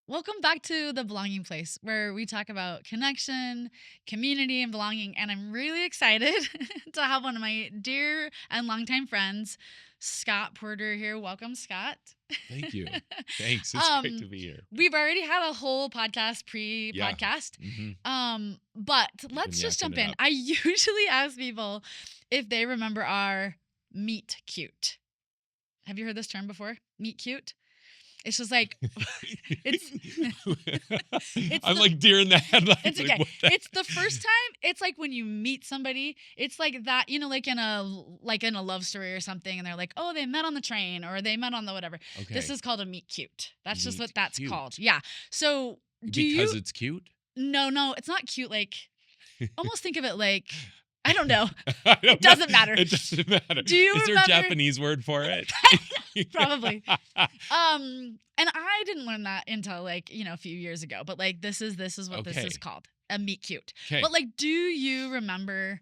Welcome back to the Belonging Place, where we talk about connection, community, and belonging. And I'm really excited to have one of my dear and longtime friends, Scott Porter, here. Welcome, Scott. Thank you. Thanks. It's great to be here. We've already had a whole podcast, Yeah. pre-podcast. Mm-hmm. But let's just jump in. I usually ask people if they remember our meet cute. Have you heard this term before? Meet cute? It's just like I'm like deer in the headlights. It's like, okay. what It's the first time. It's like when you meet somebody. It's like that, like in a love story or something, and they're like, oh, they met on the train or they met on the whatever. Okay. This is called a meet cute. That's just Meet what that's cute. called. Yeah. So because it's cute? No, it's not cute. Like, almost think of it like, I don't know. It doesn't matter. It doesn't matter. Do you Is remember? there a Japanese word for it? Probably. And I didn't learn that until a few years ago. But like this is what this is called. A meet cute. Okay. But like, do you remember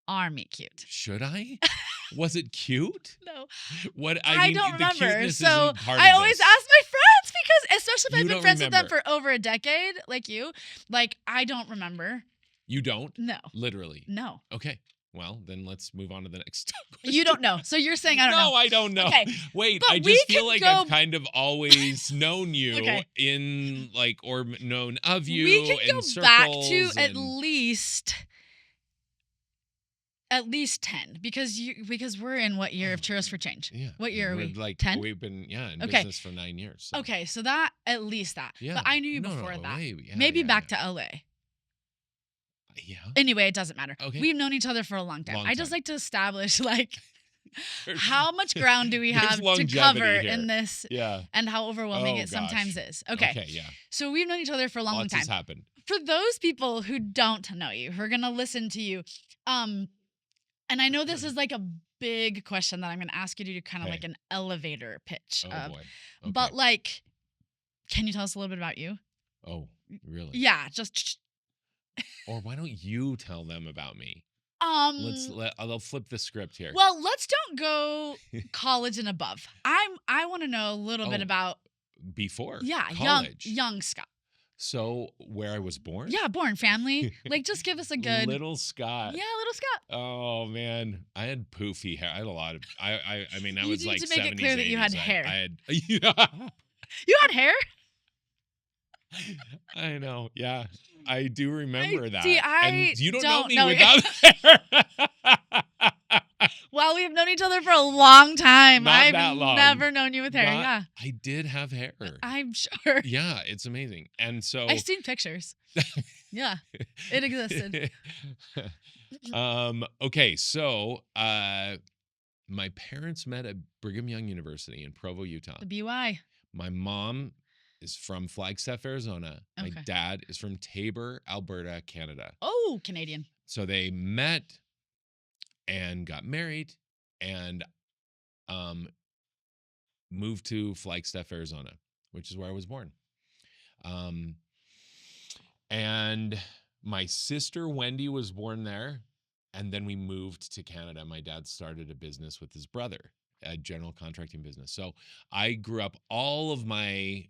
our meet cute? Should I? Was it cute? No. What I mean, don't the remember. cuteness So isn't part I of always this. ask my friends because especially if You I've been don't friends with them remember. for over a decade, like you, like I don't remember. You don't? No. Literally. No. Okay. Well, then let's move on to the next question. You don't know. So you're saying I don't know. No, I don't know. Okay. Wait, But I we just feel can like go- I've kind of always known you Okay. in or known of you We can in go circles. back to at and- least 10 because we're in what year of Churros for Change? Yeah. What year are We're we? Like 10? We've been in Okay. business for 9 years. So. Okay, so that at least that. Yeah. But I knew you No, before that. yeah, Maybe yeah, back yeah. to LA. Yeah. Anyway, it doesn't matter. Okay. We've known each other for a long time. Long I just time. like to establish like There's- how much ground do we There's have to longevity cover here. in this Yeah. and how overwhelming Oh, it sometimes gosh. is. Okay. Okay. Yeah. So we've known each other for a long Lots time. has happened. For those people who don't know you, who are going to listen to you, and I know this is like a big question that I'm going to ask you to do kind of Okay. like an elevator pitch Oh of, boy. Okay. but like, can you tell us a little bit about you? Oh, really? Yeah, just, Or why don't you tell them about me? I'll flip the script here. well, let's don't go college and above. I want to know a little bit Oh, about, Before young college. Scott. So where I was born? Yeah, born family. Like, just give us a good, Little Scott. yeah, little Scott. Oh man, I had poofy hair. I had a lot of. I mean, I You was need like to make it 70s, clear that you had 80s. hair. I had. Yeah, You had hair? I know. Yeah, I do remember that. see, I and you don't know don't me know without hair. Well, we've known each other for a long time. Not I've that long. never known you with hair. Not- Yeah, I did have hair. I'm sure. Yeah, it's amazing. And so I've seen pictures. Yeah, it existed. Okay, so my parents met at Brigham Young University in Provo, Utah. The BY. My mom is from Flagstaff, Arizona. My Okay. dad is from Tabor, Alberta, Canada. Oh, Canadian. So they met and got married and moved to Flagstaff, Arizona, which is where I was born. And my sister Wendy was born there. And then we moved to Canada. My dad started a business with his brother, a general contracting business. So I grew up, all of my,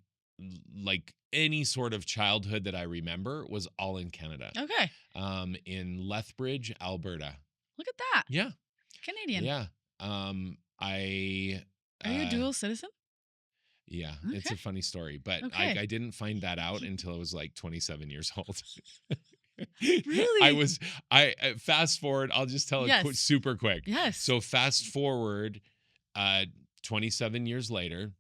like any sort of childhood that I remember was all in Canada. Okay, In Lethbridge, Alberta. look at that. Yeah. Canadian. Yeah. I Are you a dual citizen? Yeah, it's a Okay. funny story, but Okay. I didn't find that out until I was like 27 years old. Really? I fast forward, I'll just tell it Yes. super quick. Yes. So fast forward 27 years later.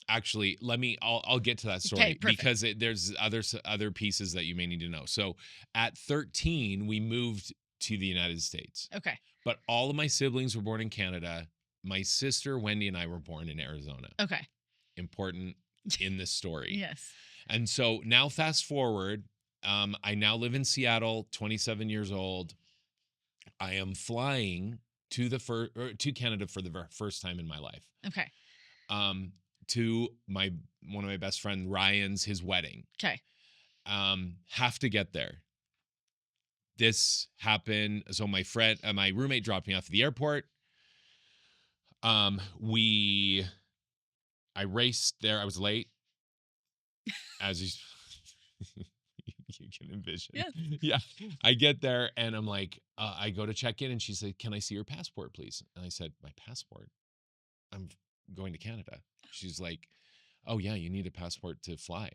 Actually, I'll get to that story Okay, perfect. because there's other pieces that you may need to know. So at 13, we moved to the United States, Okay. but all of my siblings were born in Canada. My sister Wendy and I were born in Arizona. Okay. Important in this story. Yes. And so now fast forward, I now live in Seattle, 27 years old. I am flying to to Canada for the first time in my life. Okay. To one of my best friend Ryan's, his wedding. Okay. Have to get there. This happened. So my roommate dropped me off at the airport. We I raced there. I was late, as you can envision. Yes. Yeah. I get there and I'm like, I go to check in and she said, "Can I see your passport, please?" And I said, "My passport? I'm going to Canada." She's like, "Oh yeah, you need a passport to fly."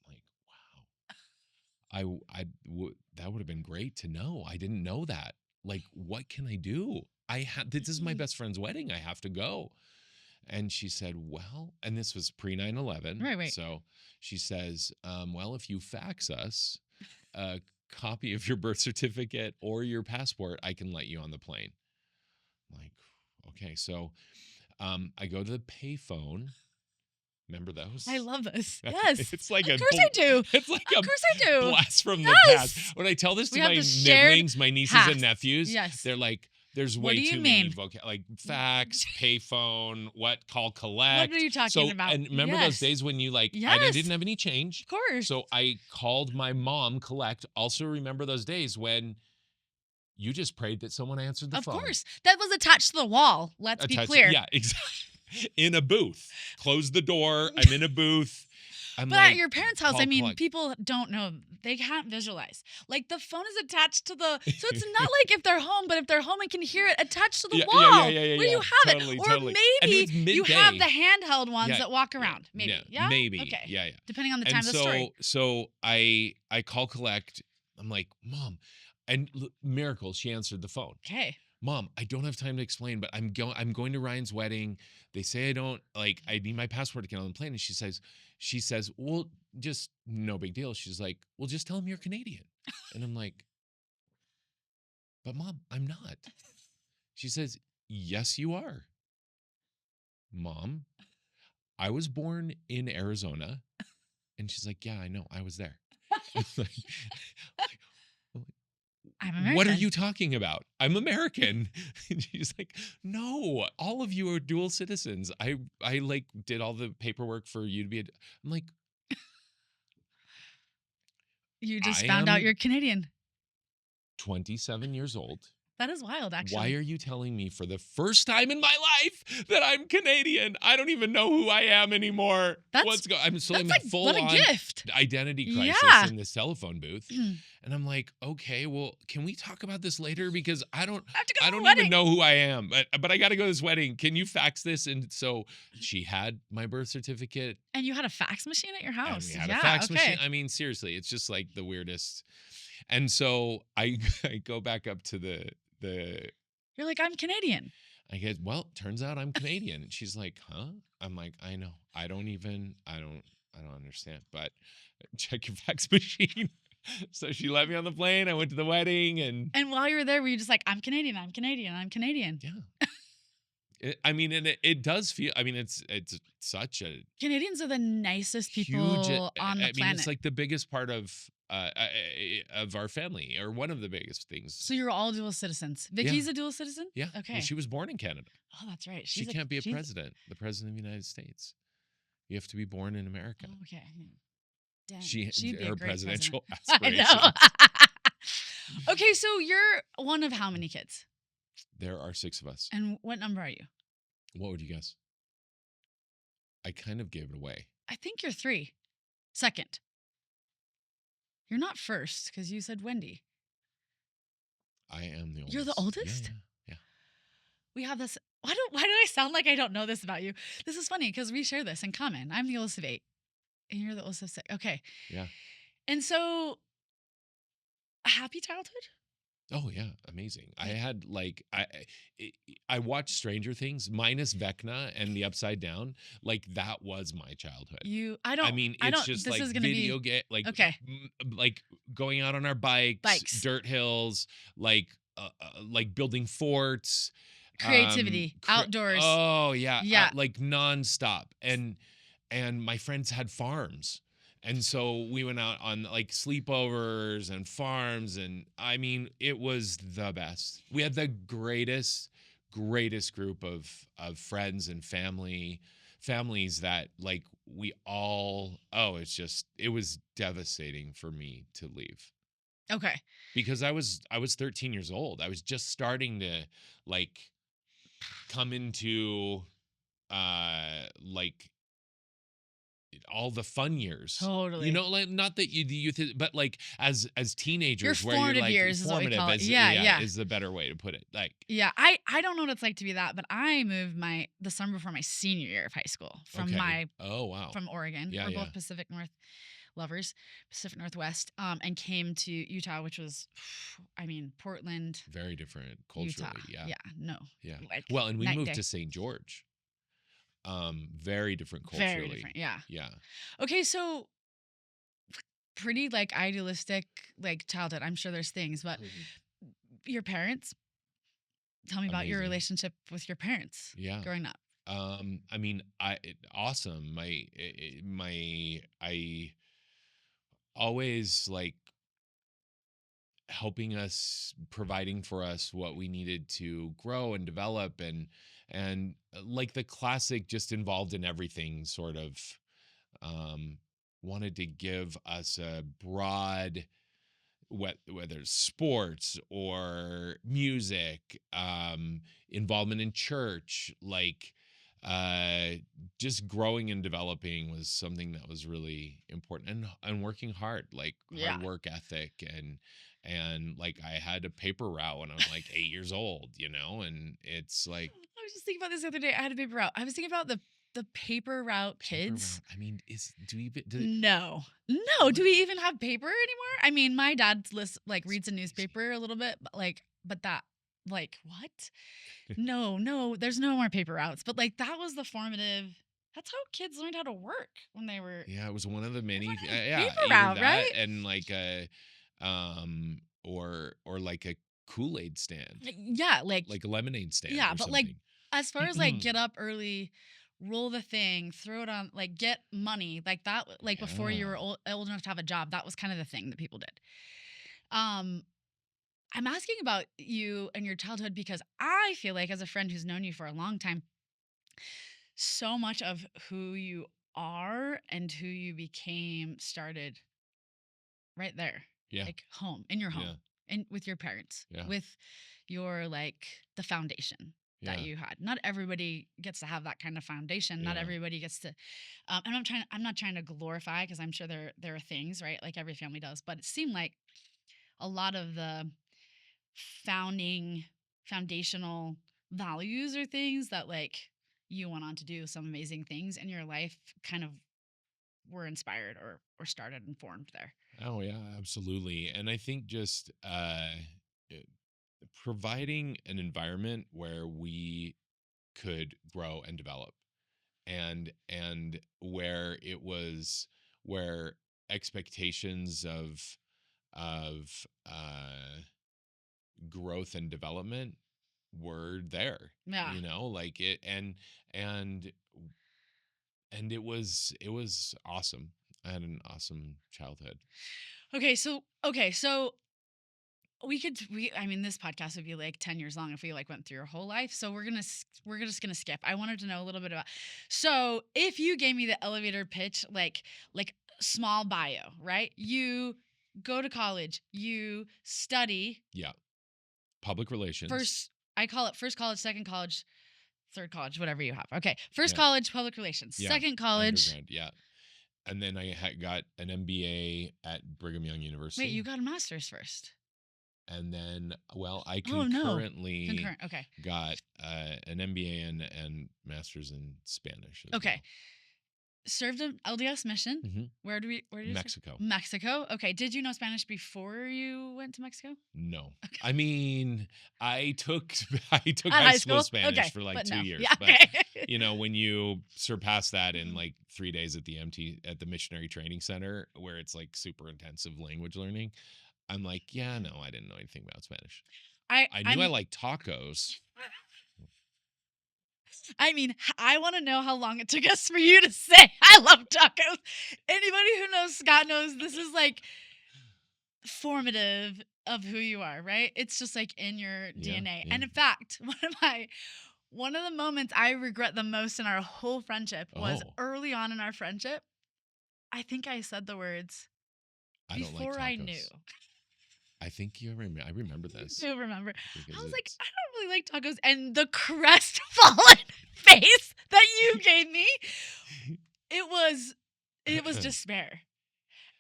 I'm like, wow. That would have been great to know. I didn't know that. Like, what can I do? This is my best friend's wedding. I have to go. And she said, "Well," and this was pre 9/11. Right. So she says, "Well, if you fax us a copy of your birth certificate or your passport, I can let you on the plane." I'm like, okay. So I go to the payphone. Remember those? I love this. Yes. It's like Of course I do. it's like Of a course I do. blast from the past. Yes. When I tell this We to have my the shared nibblings, my nieces past. and nephews, Yes. they're like, "There's What way do you too many mean? like fax, payphone, call collect." What are you talking about? And remember those Yes. days when you I Yes. didn't have any change. Of course. So I called my mom collect. Also remember those days when you just prayed that someone answered the Of phone. course. That was attached to the wall. Let's be clear. Yeah, exactly. In a booth. Close the door. I'm in a booth. I'm But like, at your parents' house, call I mean, collect. people don't know. They can't visualize. Like the phone is attached to the, so it's not like if they're home, but if they're home and can hear it attached to the wall. Yeah, Where you have totally, it. Or totally. And it was maybe you have the midday. handheld ones Yeah, that walk around. Maybe. Yeah. Maybe. Okay. Yeah. Depending on the time of the story. So I call collect. I'm like, "Mom," and miracle, she answered the phone. Okay. "Mom, I don't have time to explain, but I'm going to Ryan's wedding. They say I need my passport to get on the plane." And she says, "Well, just no big deal." She's like, "Well, just tell him you're Canadian." And I'm like, "But Mom, I'm not." She says, "Yes, you are." "Mom, I was born in Arizona." And she's like, "Yeah, I know. I was there." I'm American. "What are you talking about? I'm American." And she's like, "No, all of you are dual citizens. I did all the paperwork for you to be I'm like, You just "I found out am you're Canadian. 27 years old. That is wild, actually. Why are you telling me for the first time in my life that I'm Canadian? I don't even know who I am anymore. That's I'm like, full what a on gift. identity crisis Yeah. in this telephone booth." And I'm like, "Okay, well, can we talk about this later? Because I don't I have to go to the even wedding. know who I am, but I got to go to this wedding. Can you fax this?" And so she had my birth certificate. And you had a fax machine at your And house. we had Yeah, a fax okay. machine. I mean, seriously, it's just like the weirdest. And so I go back up to the You're like, I'm Canadian. I get, "Well, turns out I'm Canadian." And she's like, "Huh?" I'm like, "I know. I don't understand, but check your fax machine." So she let me on the plane. I went to the wedding and And while you were there, were you just like, I'm Canadian, I'm Canadian, I'm Canadian? yeah. It does feel, it's such a Canadians are the nicest huge, people on the I mean, planet. it's like the biggest part of our family, or one of the biggest things. So you're all dual citizens. Vicky's a dual citizen? Yeah. Okay. Well, she was born in Canada. Oh, that's right. She can't be the president of the United States. You have to be born in America. Oh, okay. Dang. She'd be a her great presidential president. aspirations. I know. Okay, so you're one of how many kids? There are 6 of us. And what number are you? What would you guess? I kind of gave it away. I think you're 3. Second. You're not first because you said Wendy. I am the oldest. You're the oldest? Yeah. We have this. Why do I sound like I don't know this about you? This is funny because we share this in common. I'm the oldest of 8, and you're the oldest of 6. Okay. Yeah. And so, a happy childhood? Oh yeah, amazing. I had I watched Stranger Things minus Vecna and the Upside Down. Like, that was my childhood. It's just this like is gonna video be game, like okay. Like going out on our bikes, dirt hills, like building forts, Creativity, outdoors. Oh yeah, Yeah. like nonstop. And my friends had farms. And so we went out on like sleepovers and farms, and I mean, it was the best. We had the greatest group of friends and families that like we all. Oh, it was devastating for me to leave. Okay. Because I was 13 years old. I was just starting to like come into like all the fun years. You Totally. know, like not that you the youth, but like as Your teenagers, where you're formative like years is what we formative, call it. as Yeah, yeah. is the better way to put it. Like, Yeah, I don't know what it's like to be that, but I moved the summer before my senior year of high school okay, oh wow, from Oregon. yeah, We're yeah, both Pacific North lovers, Pacific Northwest, and came to Utah, which was, I mean, Portland, very different Utah. culturally, yeah, Yeah, no, yeah. like Well, and we night and moved day. to St. George, very different Very culturally, different. Yeah. yeah. Okay, so pretty like idealistic like childhood. I'm sure there's things, but your parents. Tell me about your Amazing, relationship with your parents yeah. growing up. I mean, awesome. I always like helping us, providing for us what we needed to grow and develop, and like the classic, just involved in everything sort of, um wanted to give us a broad, whether it's sports or music, involvement in church, like, uh just growing and developing was something that was really important, and working hard, like Yeah. hard work ethic, and like I had a paper route when I was like 8 years old, and it's like I was just thinking about this the other day. I had a paper route. I was thinking about the paper route paper kids. route. I mean, is do we even do No. No. Do what? we even have paper anymore? I mean, my dad It's reads a crazy. newspaper a little bit, but that what? No, no, there's no more paper routes. But like that was the formative that's how kids learned how to work when Yeah, it was one of the everyone many, had a yeah, paper either route, that right? and like a, or like a Kool-Aid stand, Yeah, like a lemonade stand yeah, or but like something. as far as like get up early, roll the thing, throw it on, like get money, like that, like before you Yeah. were old enough to have a job, that was kind of the thing that people did. Um, I'm asking about you and your childhood because I feel like as a friend who's known you for a long time, so much of who you are and who you became started right there, Yeah. like home, in your Yeah. home, and with your parents, Yeah. with your like the foundation that Yeah. you had. Not everybody gets to have that kind of foundation. Not Yeah. everybody gets to. And I'm not trying to glorify because I'm sure there are things right, like every family does. But it seemed like a lot of the founding foundational values or things that like you went on to do some amazing things in your life kind of were inspired or started and formed there. Oh yeah, absolutely. And I think just eh, providing an environment where we could grow and develop, and where expectations of uh growth and development were there, Yeah. like it, and it was awesome. I had an awesome childhood. Okay, so I mean this podcast would be like 10 years long if we like went through your whole life. So we're just going to skip. I wanted to know a little bit about. So, if you gave me the elevator pitch like small bio, right? You go to college, you study Yeah, public relations. first I call it first college, second college, third college, whatever you have. Okay. First Yeah, college, public relations. yeah, Second college. undergrad. Yeah, and then I had got an MBA at Brigham Young Wait, University, you got a master's first. and then, well, I Oh no. concurrently Concurrent. Okay. got an MBA and master's in Spanish as Okay. well. Served an LDS mission. Hmm. Where did you serve? Mexico. Mexico. Okay. Did you know Spanish before you went to Mexico? No. Okay. I mean, I took I took At high high school school? Spanish Okay. for like But two no. years, Yeah. but Okay. when you surpass that in like 3 days at the missionary training center, where it's like super intensive language learning, I'm like, yeah, no, I didn't know anything about Spanish. I knew I I'm liked tacos. I mean, I want to know how long it took us for you to say I love tacos. Anybody who knows Scott knows this is like formative of who you are, right? It's just like in your Yeah, DNA. yeah. And in fact, one of the moments I regret the most in our whole friendship was Oh, early on in our friendship. I think I said the words I don't like before I knew. tacos. I think I remember this do remember. I because was like, it's I don't really like tacos. And the crestfallen face that you gave me, it was despair.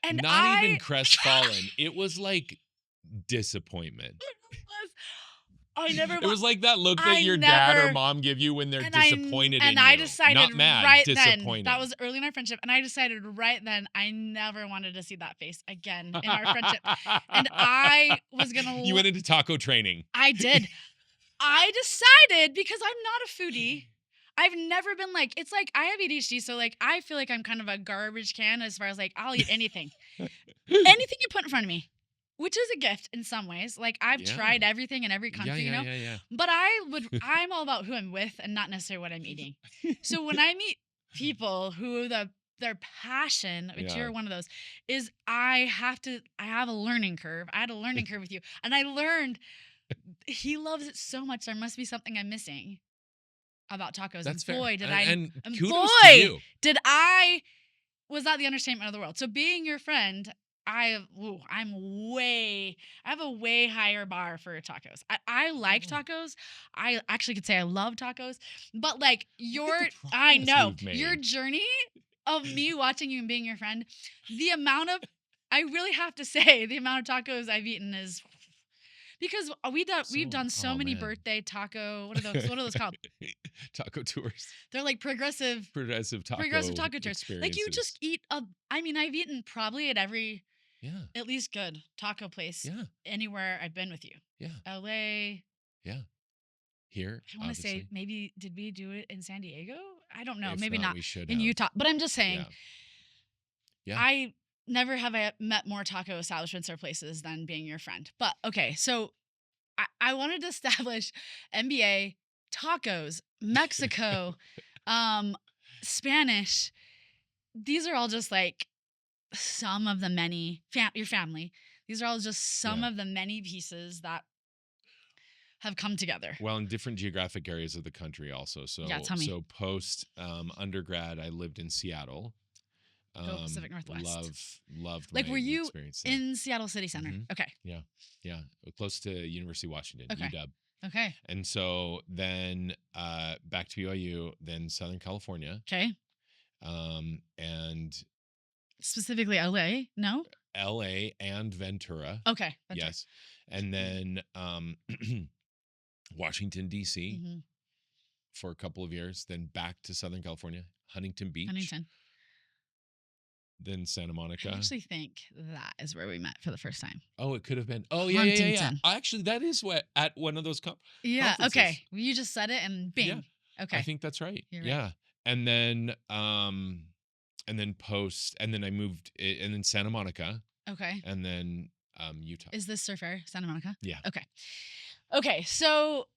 And not even I crestfallen. It was like disappointment. was I never It wa- was like that look that I your dad or never mom give you when they're and disappointed in I you. decided Not mad, right then, that disappointed. was early in our friendship, and I decided right then I never wanted to see that face again in our friendship. And I was You gonna went into taco training. I did. I decided because I'm not a foodie. I've never been like it's like I have ADHD, so like I feel like I'm kind of a garbage can as far as like I'll eat anything. Anything you put in front of me, which is a gift in some ways. Like I've Yeah. tried everything in every Yeah, country, yeah, yeah, yeah. But I'm all about who I'm with and not necessarily what I'm eating. So when I meet people who their passion, which Yeah. you're one of those, is I have a learning curve. I had a learning curve with you. And I learned he loves it so much. There must be something I'm missing about tacos. That's And fair. boy, did And and kudos to boy, you. did I was that the understatement of the world. So being your friend, I have a way higher bar for tacos. I like Oh. tacos. I actually could say I love tacos, but like Look at the I progress know we've made. your journey of me watching you and being your friend, the amount of, I really have to say the amount of tacos I've eaten is because we've done so Oh many man. birthday taco. What are those called? Taco tours. They're like progressive Progressive taco tours. Like you just experiences. eat I mean, I've eaten probably at every Yeah. at least good taco place Yeah. anywhere I've been with you. Yeah. LA. Yeah. Here, I want to say obviously. maybe did we do it in San Diego? I don't know. If Maybe not, not we should in have. Utah. But I'm just saying, Yeah. Yeah. I never have I met more taco establishments or places than being your friend. But okay, so I wanted to establish NBA, tacos, Mexico, um, Spanish. These are all just like some of the many your family. These are all just some Yeah. of the many pieces that have come together. Well, in different geographic areas of the country also. Yeah, tell me. So post undergrad, I lived in Seattle. Go Pacific Northwest. Loved Like, my were you experience there. in Seattle City Center? Mhm. Okay. Yeah. Yeah. Close to University of Washington, Okay. UW. Okay. And so then back to BYU, then Southern California. Okay. And Specifically LA? No? LA and Ventura. Okay. That's right. Yes. And then Washington, D.C. Mhm. for a couple of years, then back to Southern California, Huntington Beach, Huntington. then Santa I Monica. actually think that is where we met for the first time. Oh, it could have been. Oh, yeah, yeah, yeah, yeah. Huntington. Actually, that is what at one of those Yeah. conferences. Okay. Well, you just said it and bing. Yeah. Okay. I think that's right. You're right. Yeah. And then post, and then I moved, and then Santa Monica, Okay. and then Utah. Is this Surf Air, Santa Monica? Yeah. Okay. Okay. So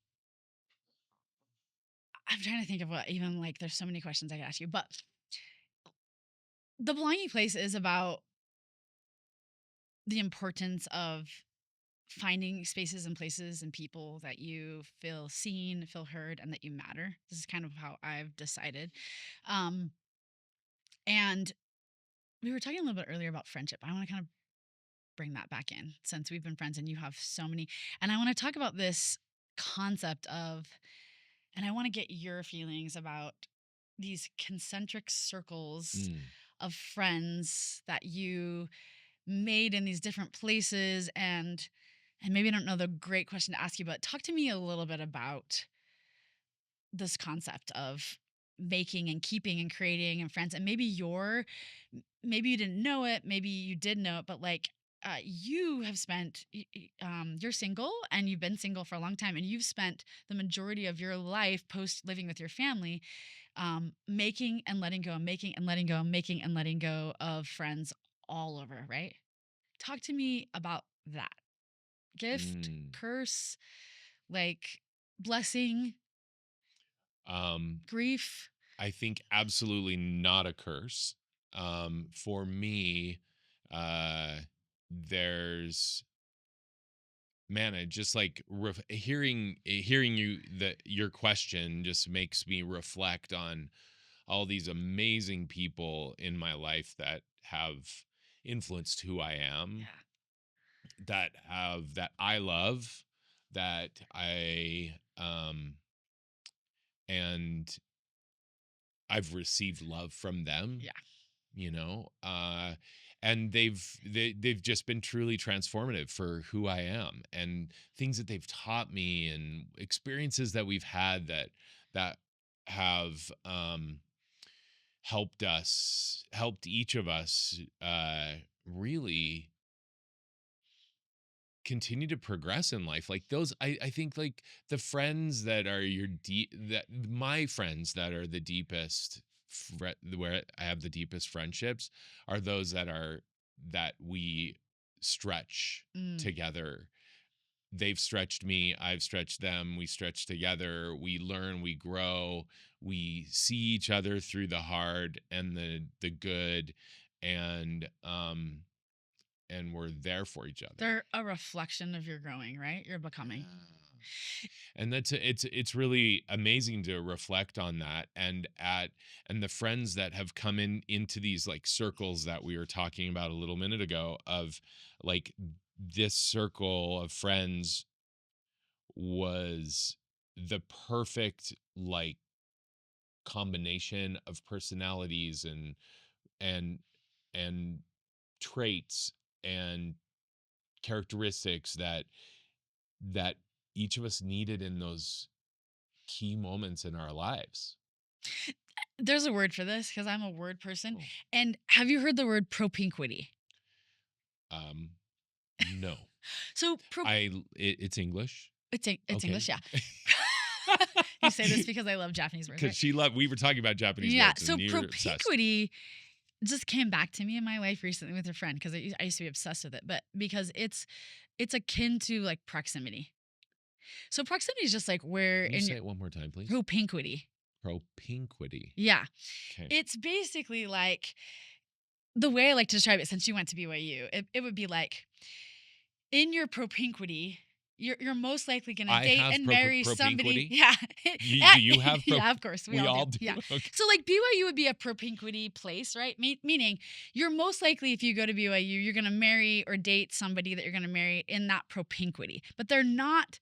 I'm trying to think of what even like there's so many questions I could ask you, but the belonging place is about the importance of finding spaces and places and people that you feel seen, feel heard, and that you matter. This is kind of how I've decided. Um, and we were talking a little bit earlier about friendship. I want to kind of bring that back in since we've been friends and you have so many. And I want to talk about this concept of, and I want to get your feelings about these concentric circles Mm. of friends that you made in these different places and maybe I don't know the great question to ask you, but talk to me a little bit about this concept of making and keeping and creating and friends and maybe you didn't know it, maybe you did know it, but like you have spent you're single and you've been single for a long time and you've spent the majority of your life post living with your family making and letting go, making and letting go, making and letting go of friends all over, right? Talk to me about that. Gift, Mm. curse, like blessing, grief. I think absolutely not a curse. For me, there's man, it just like hearing your question just makes me reflect on all these amazing people in my life that have influenced who I am. Yeah. that I love, that and I've received love from them, Yeah. you know, and they've just been truly transformative for who I am, and things that they've taught me, and experiences that we've had that have helped each of us really continue to progress in life. Like those, I think, like the friends that are that my friends that are the deepest, where I have the deepest friendships, are those that we stretch Mm. together. They've stretched me, I've stretched them, we stretch together, we learn, we grow, we see each other through the hard and the good, and we're there for each other. They're a reflection of your growing, right? You're becoming. Yeah. And it's really amazing to reflect on that, and the friends that have come into these like circles that we were talking about a little minute ago, of like this circle of friends was the perfect like combination of personalities and and traits and characteristics that each of us needed in those key moments in our lives. There's a word for this because I'm a word person. Oh. And have you heard the word propinquity? Um, no, So it's English. it's Okay. English, yeah. You say this because I love Japanese words, Because right? we were talking about Japanese Yeah. words So and you're obsessed. propinquity just came back to me in my life recently with a friend because I used to be obsessed with it, but because it's akin to like proximity. So proximity is just like where Can you in say your it one more time, please? propinquity. Propinquity. Yeah. Okay. It's basically like the way I like to describe it, since you went to BYU, it would be like in your propinquity, you're most likely gonna I date have and marry somebody. propinquity. Yeah. Do you have Yeah, of course. We we all all do. do? Yeah. Okay. So like BYU would be a propinquity place, right? Meaning you're most likely, if you go to BYU, you're gonna marry or date somebody that you're gonna marry in that propinquity. But they're not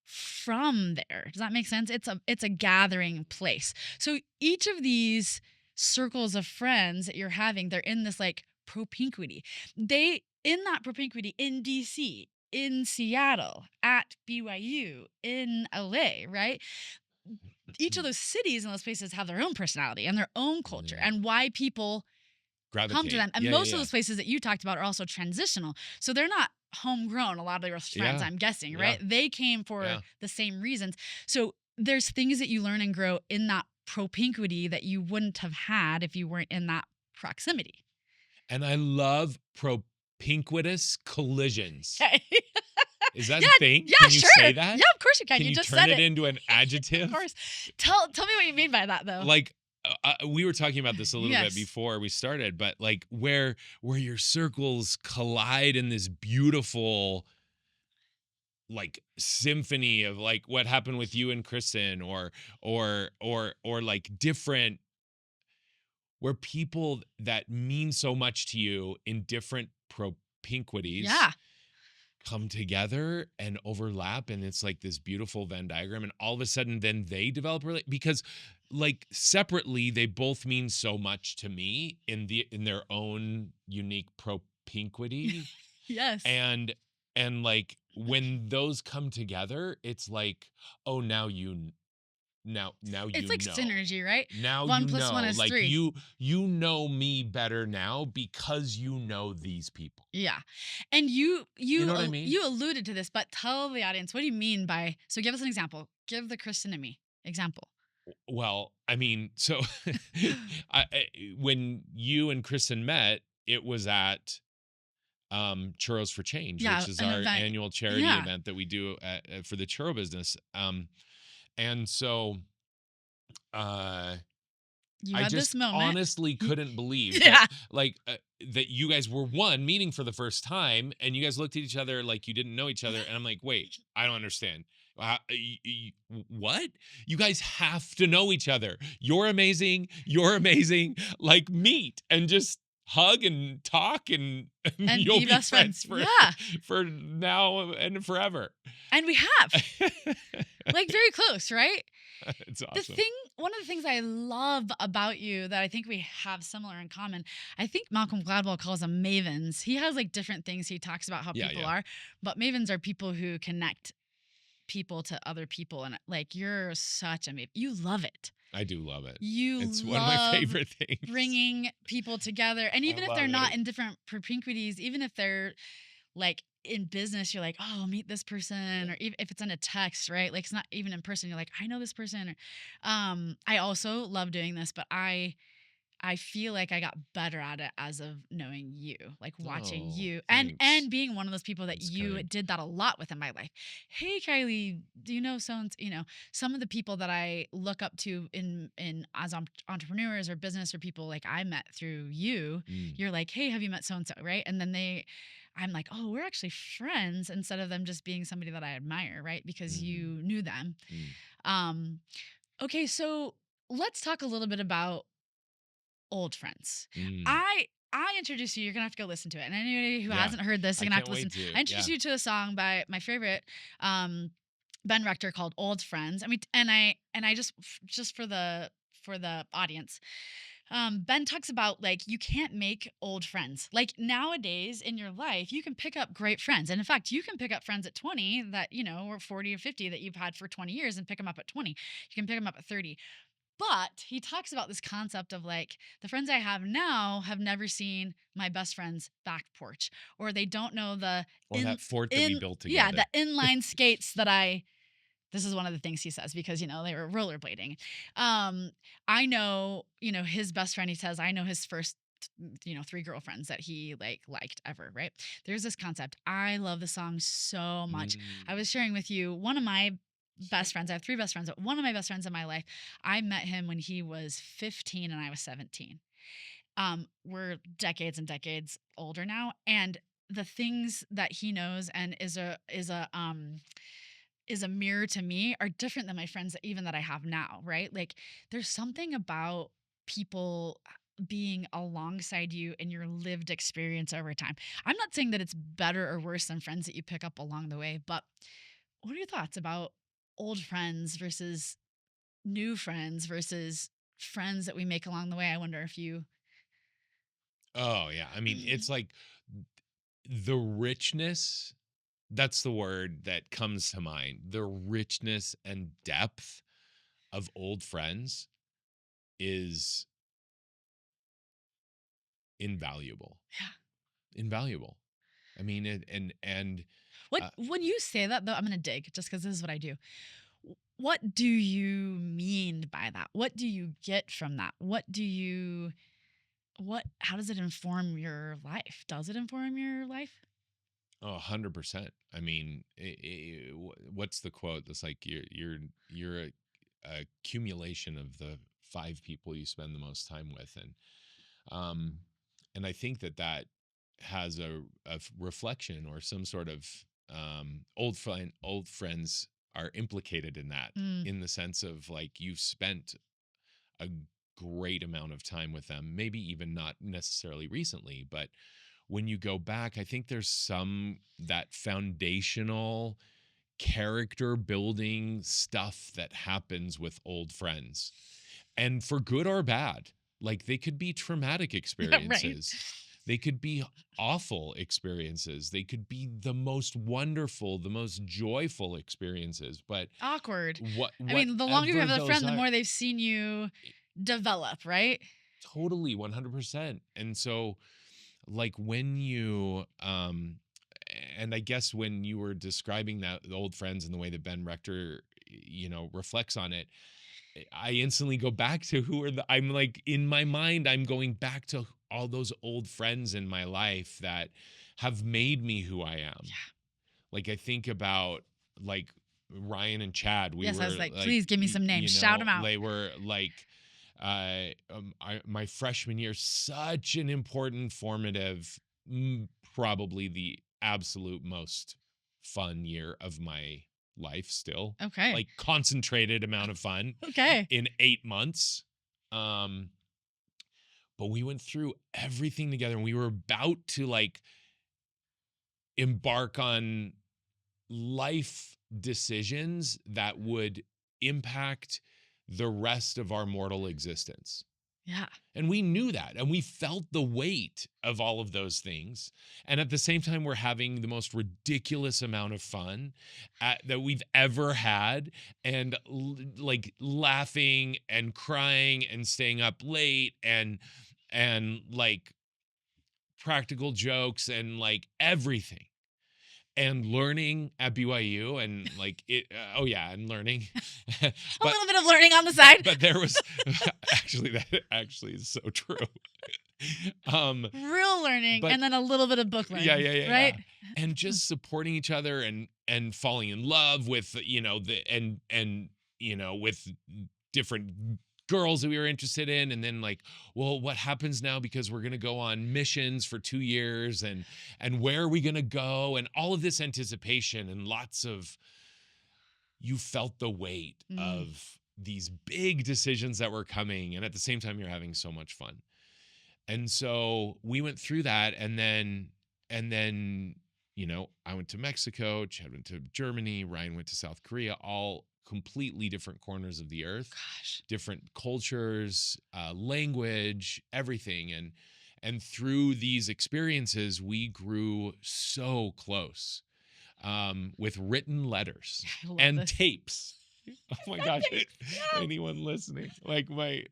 from there. Does that make sense? It's a gathering place. So each of these circles of friends that you're having, they're in this like propinquity. They in that propinquity in DC, in Seattle, at BYU, in LA, right? Each of those cities and those places have their own personality and their own culture Yeah. and why people come to Gravitate. them. And Yeah, most of yeah, those places that you talked about are also transitional. So they're not homegrown, a lot of your friends, yeah. I'm guessing, Yeah. right? They came for Yeah. the same reasons. So there's things that you learn and grow in that propinquity that you wouldn't have had if you weren't in that proximity. And I love propinquitous collisions. Okay. Is that Yeah, a thing? yeah, Can you say sure. that? Yeah, of course you can. Can You you just turn said it it. into an adjective? Of course. Tell me what you mean by that though. Like we were talking about this a little bit Yes. before we started, but like where your circles collide in this beautiful like symphony of like what happened with you and Kristen, or like different, where people that mean so much to you in different propinquities Yeah. come together and overlap, and it's like this beautiful Venn diagram, and all of a sudden then they develop because like separately they both mean so much to me in their own unique propinquity, Yes. and like when those come together, it's like, oh, now It's you like know. synergy, right? Now One you plus one know. is Like three. you know me better now because you know these people. Yeah. And You know what I mean? you alluded to this, but tell the audience, what do you mean by, so give us an example. Give the Kristen and me example. Well, I mean, so when you and Kristen met, it was at Churros for Change, Yeah, which is an our event. annual charity Yeah. event that we do for the churro business. And so uh You I had this just moment. honestly Y- couldn't believe that, Yeah. like, that you guys were meeting for the first time, and you guys looked at each other like you didn't know each other, and I'm like, wait, I don't understand. What? You guys have to know each other. You're amazing. You're amazing. Like, meet and just hug and talk and And you'll be be best friends friends. Yeah. for now and forever. And we have. Like, very close, right? It's The awesome. thing One of the things I love about you that I think we have similar in common, I think Malcolm Gladwell calls them mavens. He has, like, different things he talks about how Yeah, people yeah. are, but mavens are people who connect people to other people, and, like, you're such a maven. You love it. I do love it. You It's one of my love favorite things. bringing people together, and I even if they're love not it. in different propinquities, even if they're, like, in business, you're like, "Oh, meet this person," or if it's in a text, right? Like, it's not even in person, you're like, "I know this person," or, I also love doing this, but I feel like I got better at it as of knowing you, like watching Oh, you thanks. and being one of those people that That's you kind. did that a lot with in my life. Hey, Kylie, do you know so and some of the people that I look up to in as entrepreneurs or business or people like I met through you. Mm, You're like, hey, have you met so and so, right? And then I'm like, oh, we're actually friends instead of them just being somebody that I admire, right? Because mhm, you knew them. mm, Um, okay, so let's talk a little bit about old friends. mm. I introduced you. You're gonna have to go listen to it. And anybody who Yeah. hasn't heard this, I you're gonna have can't to listen. wait to. I Yeah. introduced you to a song by my favorite um, Ben Rector called "Old Friends." I mean, and I just for the audience, Ben talks about like you can't make old friends. Like nowadays in your life, you can pick up great friends, and in fact, you can pick up friends at 20 that or 40 or 50 that you've had for 20 years, and pick them up at 20. You can pick them up at 30. But he talks about this concept of like the friends I have now have never seen my best friend's back porch, or they don't know the Or that fort that we in built yeah, together. the inline skates that I this is one of the things he says because they were rollerblading. Um I know, his best friend, he says, I know his first three girlfriends that he liked ever, right? There's this concept. I love the song so much. I Mm. was sharing with you one of my best friends. I have three best friends, but one of my best friends in my life, I met him when he was 15 and I was 17. We're decades and decades older now, and the things that he knows and is a mirror to me are different than my friends even that I have now, right? Like there's something about people being alongside you in your lived experience over time. I'm not saying that it's better or worse than friends that you pick up along the way, but what are your thoughts about old friends versus new friends versus friends that we make along the way? I wonder if you Oh, yeah. I mean, it's like the richness, that's the word that comes to mind. The richness and depth of old friends is invaluable. yeah. Invaluable. I mean, and What uh, when you say that though, I'm gonna dig just because this is what I do. What do you mean by that? What do you get from that? How does it inform your life? Does it inform your life? 100%. I mean, what's the quote? That's like you're a accumulation of the five people you spend the most time with, um, and I think that has a reflection or some sort of old friends are implicated in that, Mm, in the sense of like you've spent a great amount of time with them, maybe even not necessarily recently, but when you go back, I think there's some that foundational character building stuff that happens with old friends. And for good or bad, like they could be traumatic right. experiences. They could be awful experiences. They could be the most wonderful, the most joyful experiences. But Awkward. I mean, the longer you whatever have a those friend, the are, more they've seen you develop, right? totally 100%. And so like when you and I guess when you were describing that the old friends and the way that Ben Rector reflects on it, I instantly go back to who are the I'm like in my mind I'm going back to all those old friends in my life that have made me who I am. Like I think about like Ryan and Chad. We Yes, I was were like, like, please give me some names. Shout them out. they were like, my freshman year, such an important, formative, probably the absolute most fun year of my life. Still, Okay. like concentrated amount of fun Okay. in 8 months. Um, but we went through everything together, and we were about to like embark on life decisions that would impact the rest of our mortal existence. Yeah. And we knew that, and we felt the weight of all of those things. And at the same time, we're having the most ridiculous amount of fun that we've ever had, and like laughing and crying and staying up late and like practical jokes and like everything. And learning at BYU and like it, and learning. A But little bit of learning on the side. but there was that actually is so true. Real learning, but- and then a little bit of book learning. Yeah. Right? And just supporting each other and falling in love with, with different girls that we were interested in, and then like, well, what happens now, because we're going to go on missions for 2 years, and where are we going to go, and all of this anticipation, and you felt the weight of these big decisions that were coming, and at the same time you're having so much fun. And so we went through that, and then I went to Mexico, Chad went to Germany, Ryan went to South Korea, all completely different corners of the earth. Gosh. Different cultures, language, everything. And through these experiences, we grew so close, with written letters and tapes. Oh my gosh. Anyone listening, like my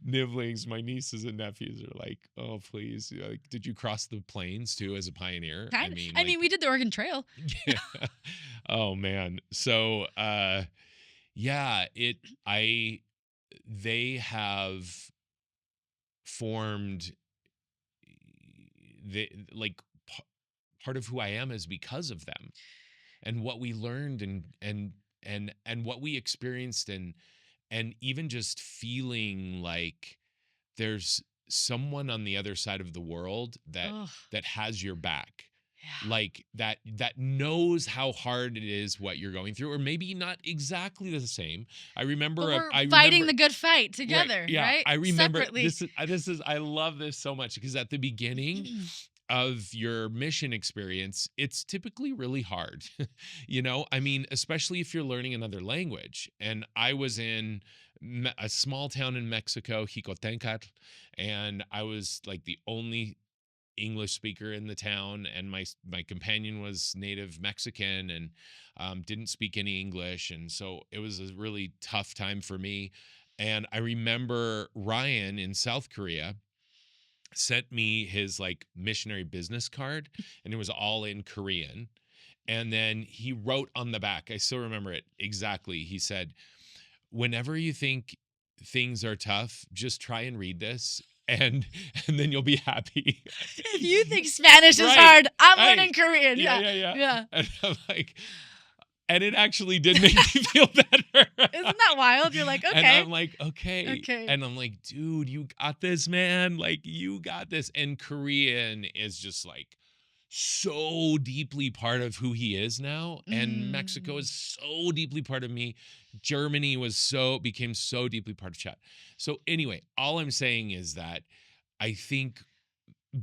nibblings, my nieces and nephews are like, oh, please. Like, did you cross the plains too as a pioneer? I mean, we did the Oregon Trail. Yeah. Oh man. So, they have formed part of who I am is because of them, and what we learned, and what we experienced, and even just feeling like there's someone on the other side of the world that has your back. Yeah. Like that knows how hard it is what you're going through, or maybe not exactly the same. I remember fighting the good fight together, right? Yeah, right? I remember Separately. this is I love this so much, because at the beginning of your mission experience, it's typically really hard. I mean, especially if you're learning another language. And I was in a small town in Mexico, Jicotencatl, and I was like the only English speaker in the town, and my companion was native Mexican and didn't speak any English, and so it was a really tough time for me. And I remember Ryan in South Korea sent me his like missionary business card, and it was all in Korean. And then he wrote on the back, I still remember it exactly. He said, "Whenever you think things are tough, just try and read this, and then you'll be happy." If you think Spanish is hard, I'm learning Korean. Yeah. And I'm like, and it actually did make me feel better. Isn't that wild? You're like, okay. And I'm like, okay. Okay. And I'm like, dude, you got this, man. Like, you got this. And Korean is just like so deeply part of who he is now. And Mexico is so deeply part of me. Germany became so deeply part of Chad. So anyway, all I'm saying is that I think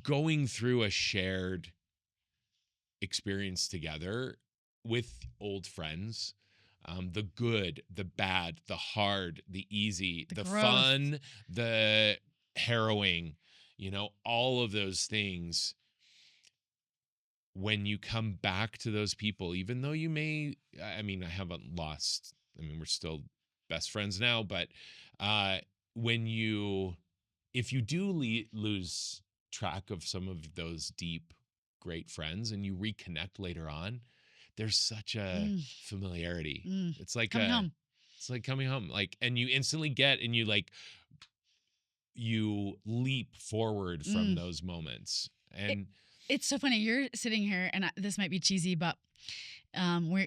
going through a shared experience together with old friends, the good, the bad, the hard, the easy, the growth, fun, the harrowing, all of those things. When you come back to those people, even though I haven't lost, we're still best friends now, but if you do lose track of some of those deep, great friends, and you reconnect later on, there's such a familiarity. It's like coming home. It's like coming home. Like, and you instantly and you leap forward from those moments. And it's so funny. You're sitting here, and this might be cheesy, but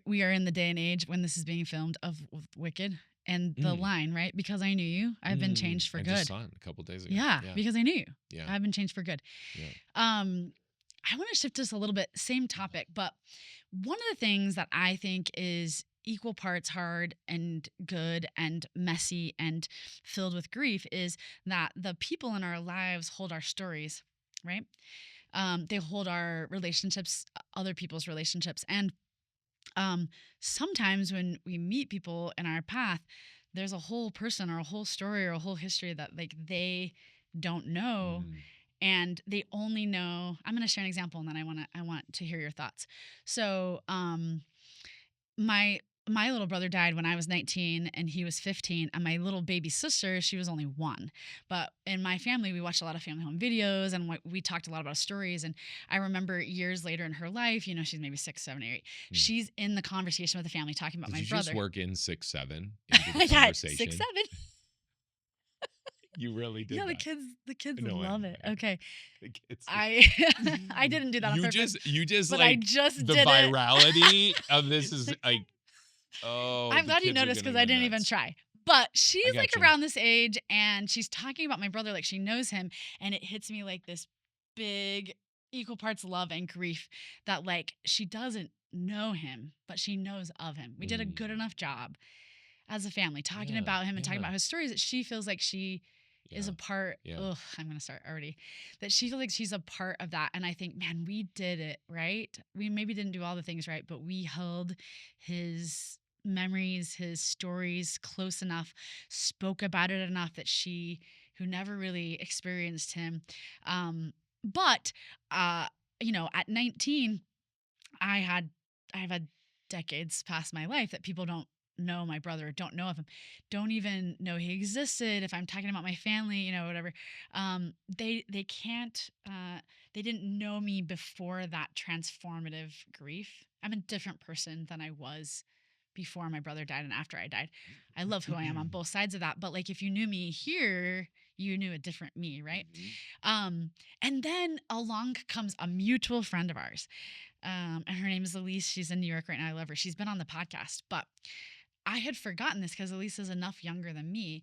we are in the day and age when this is being filmed of Wicked, and the line, right? Because I knew you, I've been changed for good. I just saw it a couple days ago. Yeah, because I knew you. Yeah. I've been changed for good. Yeah. I want to shift us a little bit, same topic, but one of the things that I think is equal parts hard and good and messy and filled with grief is that the people in our lives hold our stories, right? They hold our relationships, other people's relationships. And um, sometimes when we meet people in our path, there's a whole person or a whole story or a whole history that like they don't know, Mm. and they only know. I'm going to share an example, and then I want to hear your thoughts. So my my little brother died when I was 19 and he was 15, and my little baby sister, she was only 1. But in my family, we watched a lot of family home videos, and we talked a lot about stories. And I remember years later in her life, she's maybe 6, 7, or 8. Mm. She's in the conversation with the family talking about Did my you brother. just work in 6-7 into the Yeah, conversation? 6, 7. You really did Yeah, that. the kids No, love it. I know. Okay. The kids. I I didn't do that on purpose. You just but like I just the did it. virality of this is like, oh, I'm the glad you kids are noticed because gonna I go didn't even nuts. try. But I she's like got you. around this age, and she's talking about my brother like she knows him, and it hits me like this big equal parts love and grief that like she doesn't know him, but she knows of him. We did a good enough job as a family talking Yeah, about him and talking yeah, about his stories that she feels like she is yeah, a part. yeah. Ugh, I'm gonna start already. That she feels like she's a part of that, and I think, man, we did it right. We maybe didn't do all the things right, but we held his memories, his stories close enough, spoke about it enough that she, who never really experienced him, but at 19, I had I've had decades past my life that people don't know my brother, don't know of him, don't even know he existed. If I'm talking about my family, whatever, they can't, they didn't know me before that transformative grief. I'm a different person than I was before my brother died and after I died. I love who I am on both sides of that, but like if you knew me here, you knew a different me, right? And then along comes a mutual friend of ours, and her name is Elise. She's in New York right now. I love her. She's been on the podcast, but I had forgotten this because Elise is enough younger than me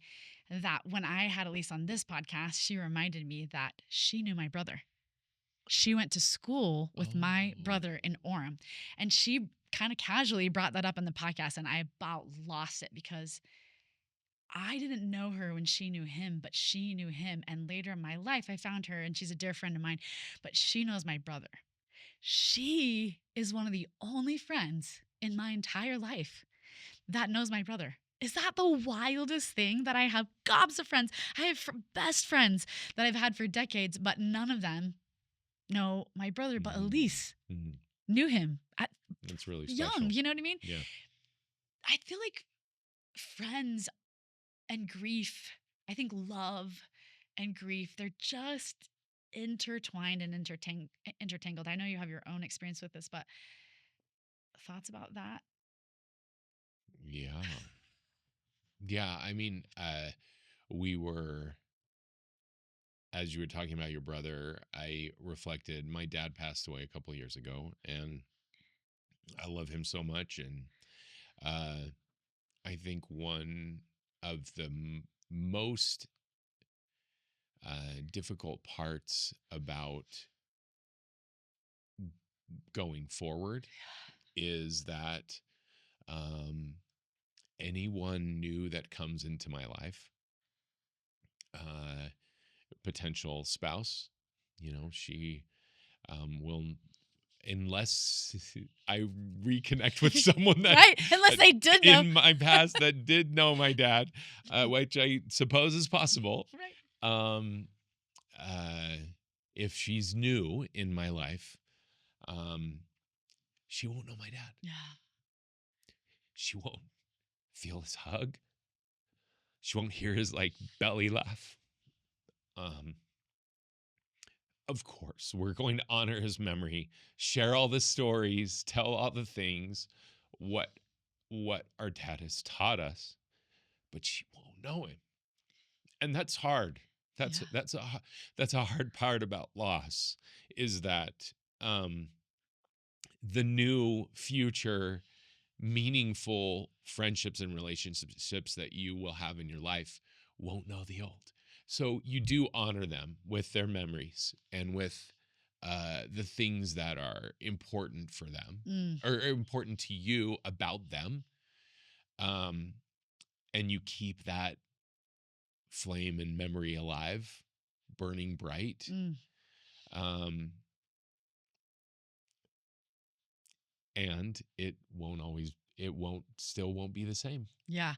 that when I had Elise on this podcast, she reminded me that she knew my brother. She went to school with my Oh, brother in Orem, and she kind of casually brought that up in the podcast, and I about lost it because I didn't know her when she knew him, but she knew him. And later in my life, I found her, and she's a dear friend of mine, but she knows my brother. She is one of the only friends in my entire life that knows my brother. Is that the wildest thing? That I have gobs of friends. I have best friends that I've had for decades, but none of them know my brother. But Elise mhm. knew him at That's really young. special. You know what I mean? Yeah. I feel like friends and grief, I think love and grief, they're just intertwined and intertangled. I know you have your own experience with this, but thoughts about that? Yeah. Yeah. I mean, we were, as you were talking about your brother, I reflected, my dad passed away a couple of years ago, and I love him so much. And uh, I think one of the most difficult parts about going forward is that um, anyone new that comes into my life, uh, potential spouse, she will, unless I reconnect with someone that Right. Unless they did know. in my past that did know my dad, which I suppose is possible. Right. Um, uh, if she's new in my life, um, she won't know my dad. Yeah. She won't feel his hug. She won't hear his like belly laugh. Um, of course, we're going to honor his memory, share all the stories, tell all the things, what our dad has taught us, but she won't know him, and that's hard. That's Yeah. that's a hard part about loss, is that um, the new future meaningful friendships and relationships that you will have in your life won't know the old. So you do honor them with their memories and with the things that are important for them Mm. or important to you about them. um, and you keep that flame and memory alive, burning bright. Mm. Um, and still won't be the same. Yeah.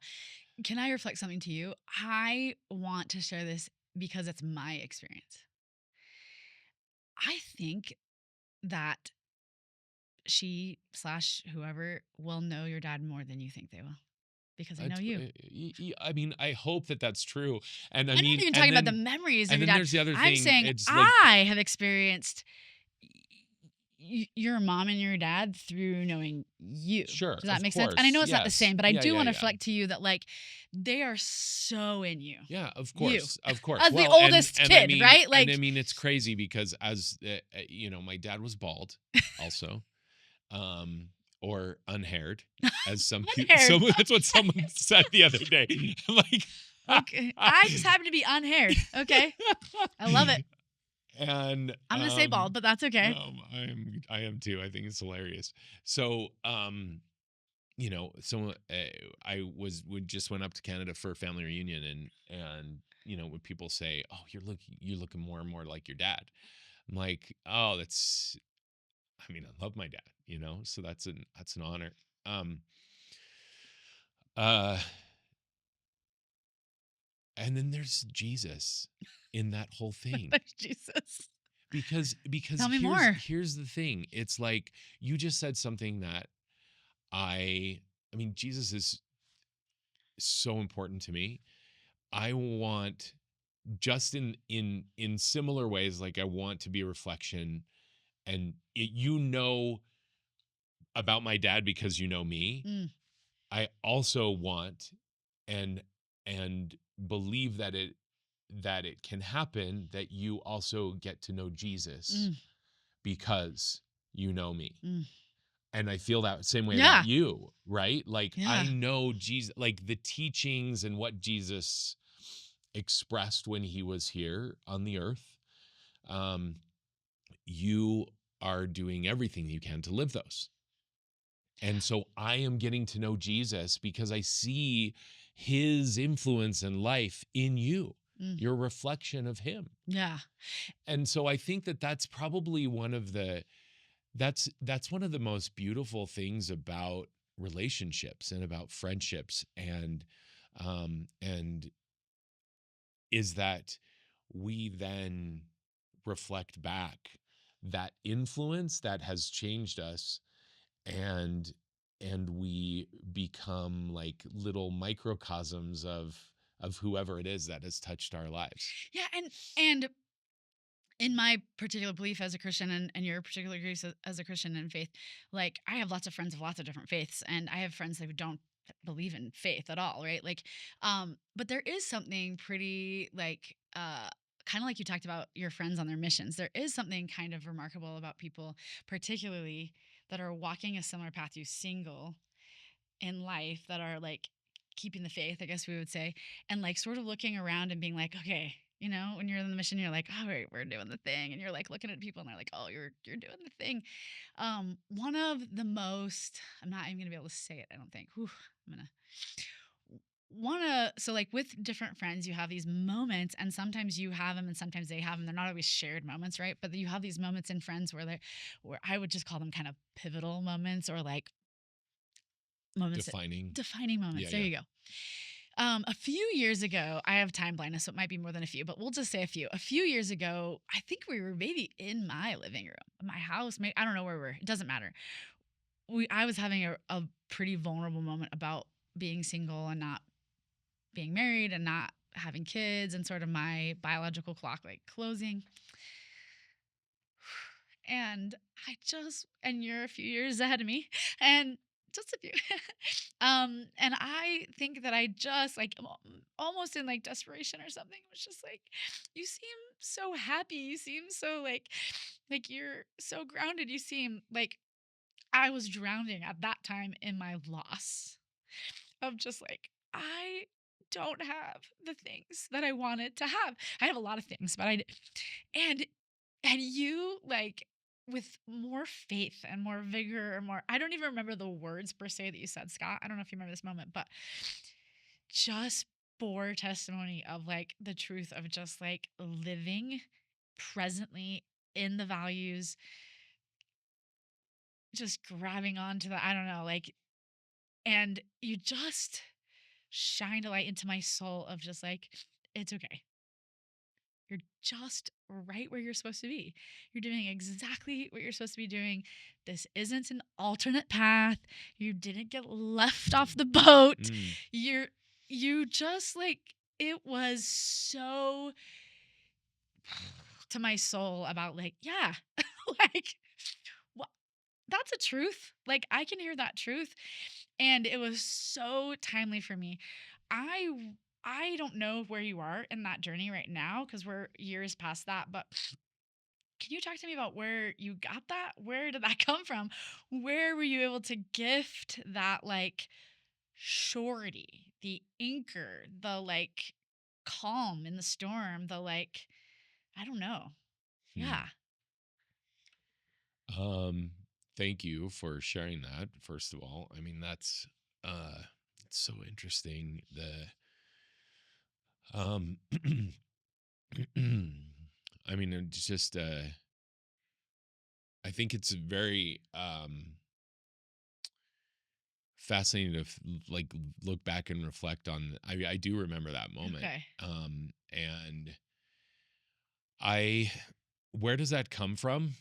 Can I reflect something to you? I want to share this because it's my experience. I think that she slash whoever will know your dad more than you think they will because they know you. I mean, I hope that that's true. And I I'm mean, not even talking about the memories of and your then dad. there's the other I'm thing. saying It's like, I have experienced your mom and your dad through knowing you. sure, Does that of make sense? And I course, know it's not the yes, same, but I yeah, do yeah, want to yeah. reflect to you that like they are so in you. Yeah, of You course, of course. as the Well, oldest and kid, right? and Like I mean, it's crazy because as my dad was bald, also, um, or unhaired, as some people. unhaired. That's what someone said the other day. I'm like, Okay. I just happen to be unhaired. Okay. I love it. and I'm gonna say bald, but that's okay. I am too. I think it's hilarious. So, I would just went up to Canada for a family reunion, and when people say, "Oh, you're looking more and more like your dad," I'm like, "Oh, that's." I mean, I love my dad, so that's an honor. Um, uh, and then there's Jesus in that whole thing. Jesus. Because Tell me here's more. here's the thing. It's like you just said something that I mean, Jesus is so important to me. I want just in similar ways, like I want to be a reflection, and about my dad because you know me. Mm, I also want and and believe that it can happen that you also get to know Jesus mm, because you know me. mm. And I feel that same way about Yeah. you, right? Like Yeah. I know Jesus, like the teachings and what Jesus expressed when he was here on the earth. Um, you are doing everything you can to live those. And so I am getting to know Jesus because I see his influence and life in you. Mm, You're a reflection of him. yeah. And so I think that that's probably that's one of the most beautiful things about relationships and about friendships, and is that we then reflect back that influence that has changed us, and we become like little microcosms of whoever it is that has touched our lives. Yeah. And in my particular belief as a Christian and your particular beliefs as a Christian in faith, like I have lots of friends of lots of different faiths, and I have friends who don't believe in faith at all, right? Like, but there is something pretty like kind of like you talked about your friends on their missions. There is something kind of remarkable about people, particularly that are walking a similar path you single in life that are like keeping the faith, I guess we would say, and like sort of looking around and being like, okay, when you're in the mission, you're like, all right, we're doing the thing, and you're like looking at people, and they're like, oh, you're doing the thing. One of the most, I'm not even gonna be able to say it. I don't think. Whew, I'm gonna wanna so like with different friends you have these moments, and sometimes you have them and sometimes they have them. They're not always shared moments, right? But you have these moments in friends where I would just call them kind of pivotal moments, or like moments that Defining. defining moments. Yeah, There yeah. you go. A few years ago, I have time blindness, so it might be more than a few, but we'll just say a few. A few years ago, I think we were maybe in my living room, my house. Maybe, I don't know where we were. It doesn't matter. I was having a pretty vulnerable moment about being single and not being married and not having kids, and sort of my biological clock like closing. And and you're a few years ahead of me, and just a few. And I think that I just like almost in like desperation or something was just like, you seem so happy. You seem so like you're so grounded. You seem like I was drowning at that time in my loss of just like, I don't have the things that I wanted to have. I have a lot of things, but and you like with more faith and more vigor or more, I don't even remember the words per se that you said, Scott. I don't know if you remember this moment, but just bore testimony of like the truth of just like living presently in the values, just grabbing onto the, I don't know, like, and you just shined a light into my soul of just like, it's okay. You're just right where you're supposed to be. You're doing exactly what you're supposed to be doing. This isn't an alternate path. You didn't get left off the boat. Mm. You're, you just like, it was so to my soul about like, yeah, like, what? That's a truth. Like, I can hear that truth. And it was so timely for me. I I don't know where you are in that journey right now because we're years past that, but can you talk to me about where you got that? Where did that come from? Where were you able to gift that like surety, the anchor, the like calm in the storm, the like, I don't know. Hmm. Yeah. Um, Thank you for sharing that. First of all, I mean uh it's so interesting. Um I mean it's just I think it's very fascinating to like look back and reflect on. I do remember that moment. Okay. And I where does that come from?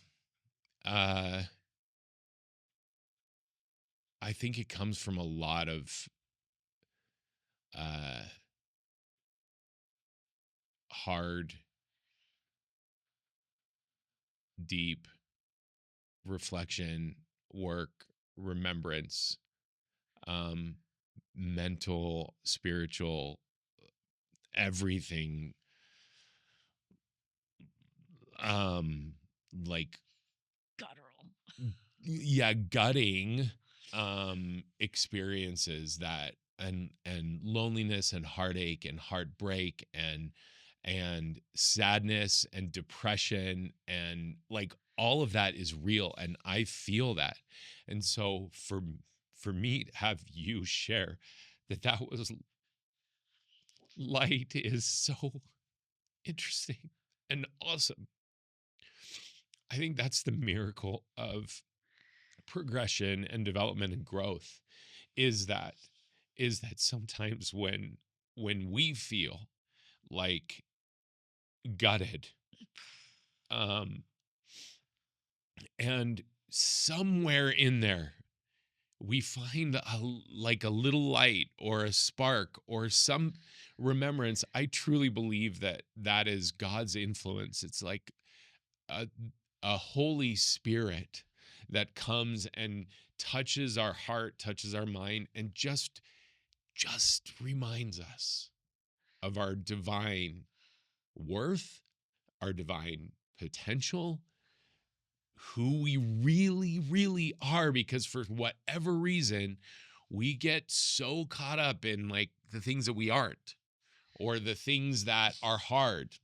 Uh I think it comes from a lot of uh hard, deep reflection, work, remembrance, um, mental, spiritual, everything, um, like, Guttural. yeah, gutting experiences that and loneliness and heartache and heartbreak and sadness and depression and like all of that is real and I feel that. And so for me to have you share that that was light is so interesting and awesome. I think that's the miracle of progression and development and growth is that sometimes when we feel like gutted, um and somewhere in there we find like a little light or a spark or some remembrance. I truly believe that that is God's influence. It's like a, a Holy Spirit that comes and touches our heart, touches our mind, and just reminds us of our divine worth, our divine potential, who we really, really are. Because for whatever reason, we get so caught up in like the things that we aren't or the things that are hard,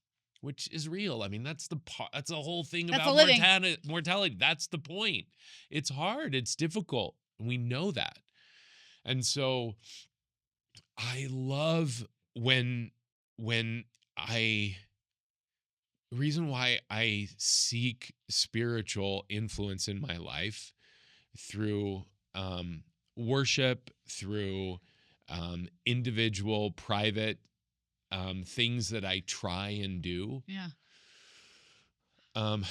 which is real. I mean, that's the whole thing That's a about living. mortality. That's the point. It's hard, it's difficult. And we know that. And so I love when I reason why I seek spiritual influence in my life through worship, through individual, private things that I try and do, Yeah. um,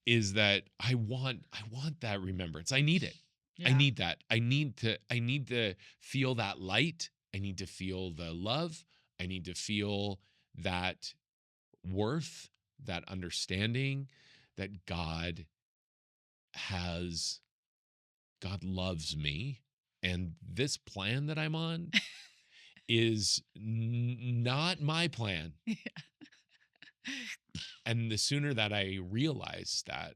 is that I want that remembrance. I need it. I Yeah. need that. I need to feel that light. I need to feel the love. I need to feel that worth, that understanding that has God loves me and this plan that I'm on is not my plan. And the sooner that I realize that,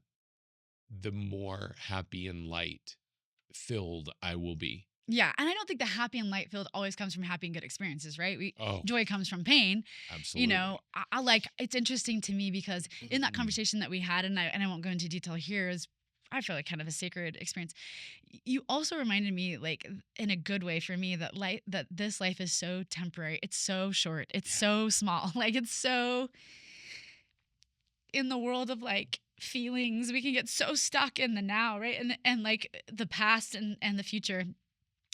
the more happy and light filled I will be. Yeah, and I don't think the happy and light filled always comes from happy and good experiences, right? Oh, Joy comes from pain. You know, absolutely. I like it's interesting to me because in that conversation that we had, and I won't go into detail here, is I feel like kind of a sacred experience. You also reminded me, like in a good way for me, that this life is so temporary. It's so short. It's Yeah. so small. Like it's so in the world of like feelings, we can get so stuck in the now, right? And like the past and the future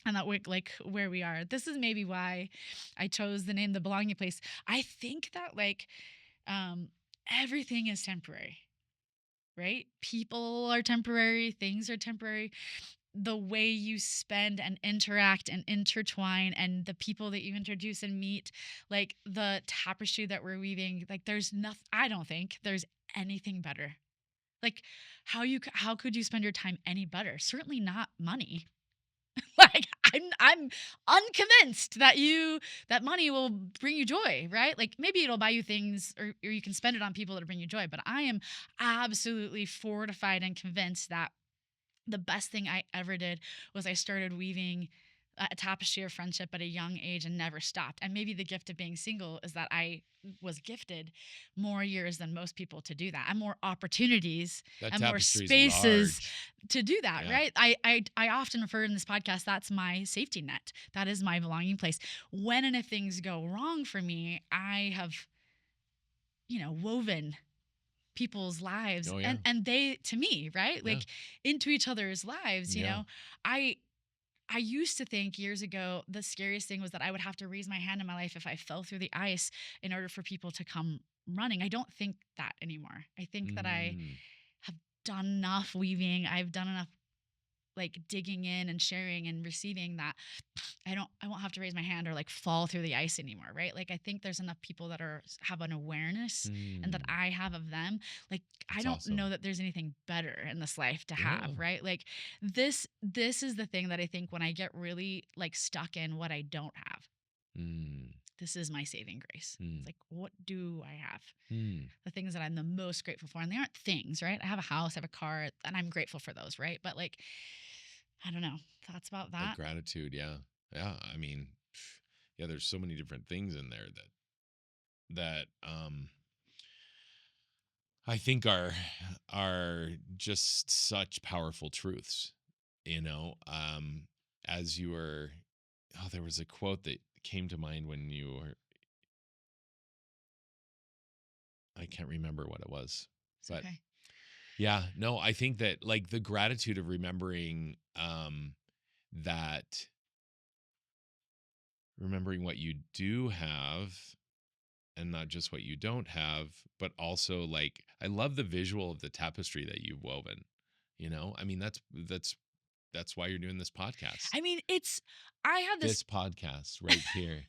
and that we're like where we are. This is maybe why I chose the name The Belonging Place. I think that like um everything is temporary, right? People are temporary, things are temporary. The way you spend and interact and intertwine and the people that you introduce and meet, like the tapestry that we're weaving, like there's nothing, I don't think there's anything better. Like how could you spend your time any better? Certainly not money. Like I'm unconvinced that money will bring you joy, right? Like maybe it'll buy you things or you can spend it on people that bring you joy. But I am absolutely fortified and convinced that the best thing I ever did was I started weaving a tapestry of friendship at a young age and never stopped. And maybe the gift of being single is that I was gifted more years than most people to do that, and more opportunities That and more tapestry is spaces large. to do that. Yeah. Right? I often refer in this podcast, that's my safety net. That is my belonging place. When and if things go wrong for me, I have woven people's lives Oh, yeah. and they to me, right, Yeah. like into each other's lives. Yeah. I used to think years ago the scariest thing was that I would have to raise my hand in my life if I fell through the ice in order for people to come running. I don't think that anymore. I think that I Mm. have done enough weaving. I've done enough like digging in and sharing and receiving that I won't have to raise my hand or like fall through the ice anymore, right? Like I think there's enough people that have an awareness and that Mm. I have of them. Like I That's don't know awesome. that there's anything better in this life to have, Yeah. right? Like this is the thing that I think when I get really like stuck in what I don't have, Mm. this is my saving grace. It's Mm. like, what do I have? Mm. The things that I'm the most grateful for. And they aren't things, right? I have a house, I have a car, and I'm grateful for those, right? But like, I don't know. Thoughts about That that? gratitude. Yeah. Yeah. I mean, yeah, there's so many different things in there that I think are just such powerful truths, you know. As you were there was a quote that came to mind when you were I can't remember what it was. It's But okay. yeah, no, I think that like the gratitude of remembering that remembering what you do have and not just what you don't have, but also like I love the visual of the tapestry that you've woven. You know, I mean that's why you're doing this podcast. I mean, I have this, This podcast right here.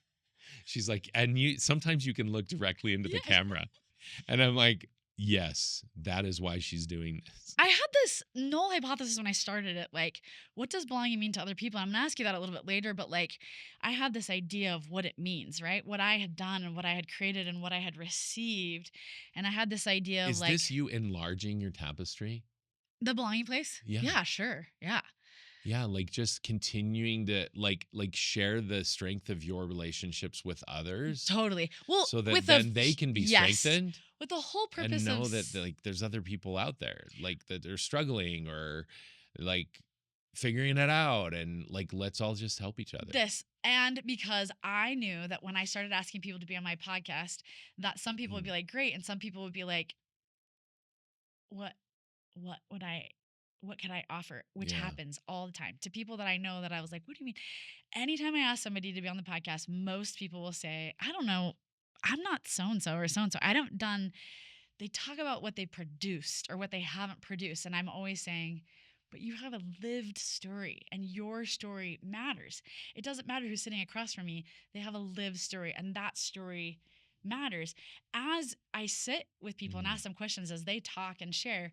She's like, and you sometimes you can look directly into the yes, camera. And I'm like, yes, that is why she's doing this. I had this null hypothesis when I started it. Like, what does belonging mean to other people? I'm gonna ask you that a little bit later, but like, I had this idea of what it means, right? What I had done and what I had created and what I had received. And I had this idea of Is like this you enlarging your tapestry? the belonging place. Yeah. Yeah, sure. Yeah. Yeah, like just continuing to like share the strength of your relationships with others Totally. Well, so that then they can be yes, strengthened with the whole and purpose of know that like there's other people out there like that they're struggling or like figuring it out and like let's all just help each other. this. And because I knew that when I started asking people to be on my podcast, that some people would be Mm, like, great. And some people would be like, what what would I what could I offer? Which yeah. happens all the time to people that I know that I was like, what do you mean? Anytime I ask somebody to be on the podcast, most people will say, I don't know, I'm not so and so or so and so. I don't done they talk about what they produced or what they haven't produced. And I'm always saying, but you have a lived story and your story matters. It doesn't matter who's sitting across from me, they have a lived story and that story matters. As I sit with people and Mm, ask them questions as they talk and share,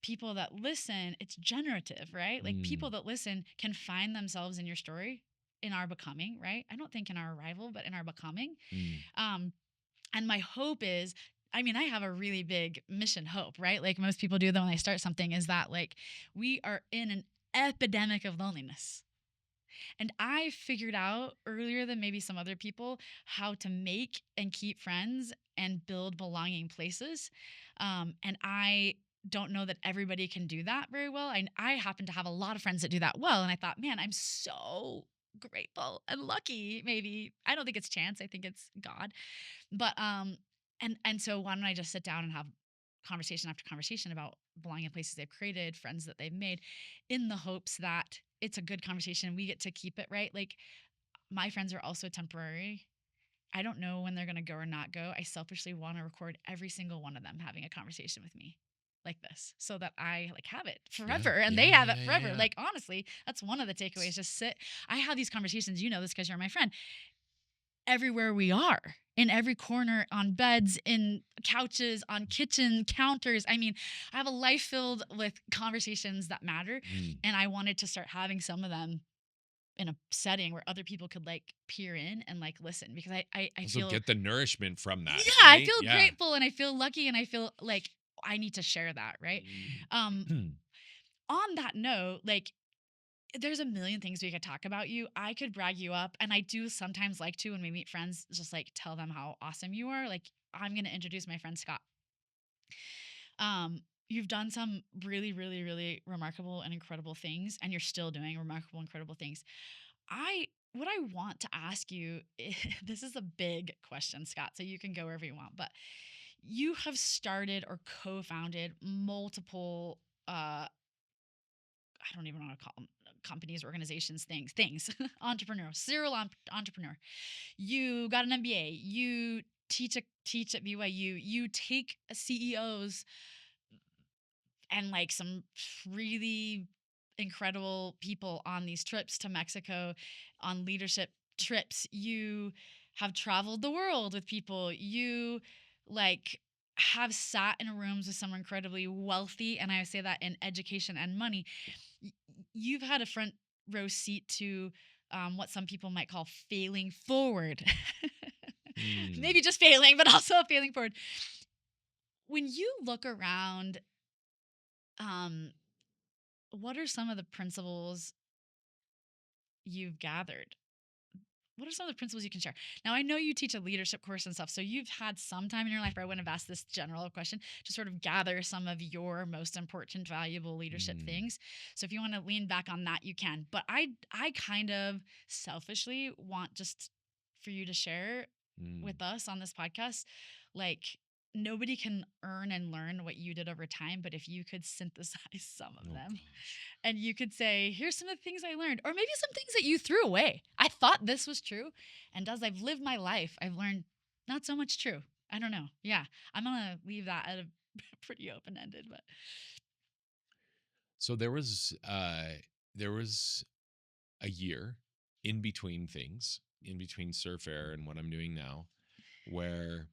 people that listen, it's generative, right? Like mm, people that listen can find themselves in your story, in our becoming, right? I don't think in our arrival, but in our becoming. mm, Um, and my hope is, I mean, I have a really big mission hope, right? Like most people do that when they start something, is that like we are in an epidemic of loneliness. And I figured out earlier than maybe some other people how to make and keep friends and build belonging places. And I don't know that everybody can do that very well. I happen to have a lot of friends that do that well. And I thought, man, I'm so grateful and lucky. Maybe I don't think it's chance. I think it's God. But and so why don't I just sit down and have conversation after conversation about belonging in places they've created, friends that they've made, in the hopes that it's a good conversation. We get to keep it, right. Like my friends are also temporary. I don't know when they're going to go or not go. I selfishly want to record every single one of them having a conversation with me like this so that I like have it Yeah. forever and Yeah, they have it yeah, forever. yeah. Like honestly, that's one of the takeaways. Just sit. I have these conversations, you know this because you're my friend, everywhere we are, in every corner, on beds, in couches, on kitchen counters. I mean, I have a life filled with conversations that matter. Mm. And I wanted to start having some of them in a setting where other people could like peer in and like listen because I Also feel, get the nourishment from that, yeah, I right? feel Yeah. grateful and I feel lucky and I feel like I need to share that, right? Mm. On that note, like there's a million things we could talk about you. I could brag you up, and I do sometimes like to when we meet friends, just like tell them how awesome you are. Like I'm gonna introduce my friend Scott. You've done some really, really, really remarkable and incredible things, and you're still doing remarkable, incredible things. What I want to ask you, this is a big question, Scott, so you can go wherever you want, but you have started or co-founded multiple I don't even want to call them companies, organizations, things, entrepreneur, serial entrepreneur. You got an MBA. You teach at BYU. You take CEOs and like some really incredible people on these trips to Mexico on leadership trips. You have traveled the world with people. You like have sat in rooms with some incredibly wealthy, and I say that in education and money. y- you've had a front row seat to what some people might call failing forward. Mm. Maybe just failing, but also failing forward. When you look around, um, what are some of the principles you've gathered? What are some of the principles you can share? Now, I know you teach a leadership course and stuff, so you've had some time in your life where I wouldn't have asked this general question to sort of gather some of your most important, valuable leadership Mm. things. So if you want to lean back on that, you can. But I kind of selfishly want just for you to share Mm. with us on this podcast, like nobody can earn and learn what you did over time, but if you could synthesize some of Oh them gosh. and you could say, here's some of the things I learned, or maybe some things that you threw away. I thought this was true. And as I've lived my life, I've learned not so much true. I don't know. Yeah. I'm going to leave that at a pretty open ended, but So there was a year in between things, in between Surf Air and what I'm doing now, where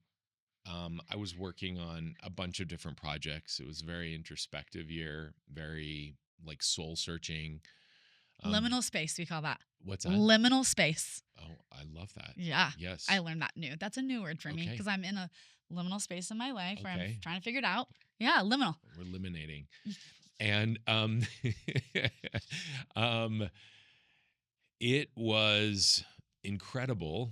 I was working on a bunch of different projects. It was a very introspective year, very like soul searching. liminal space, we call that. What's that? Liminal space. Oh, I love that. Yeah. Yes. I learned that new. That's a new word for me Okay. because I'm in a liminal space in my life where I'm Okay. trying to figure it out. Yeah. Liminal. We're eliminating. And um it was incredible.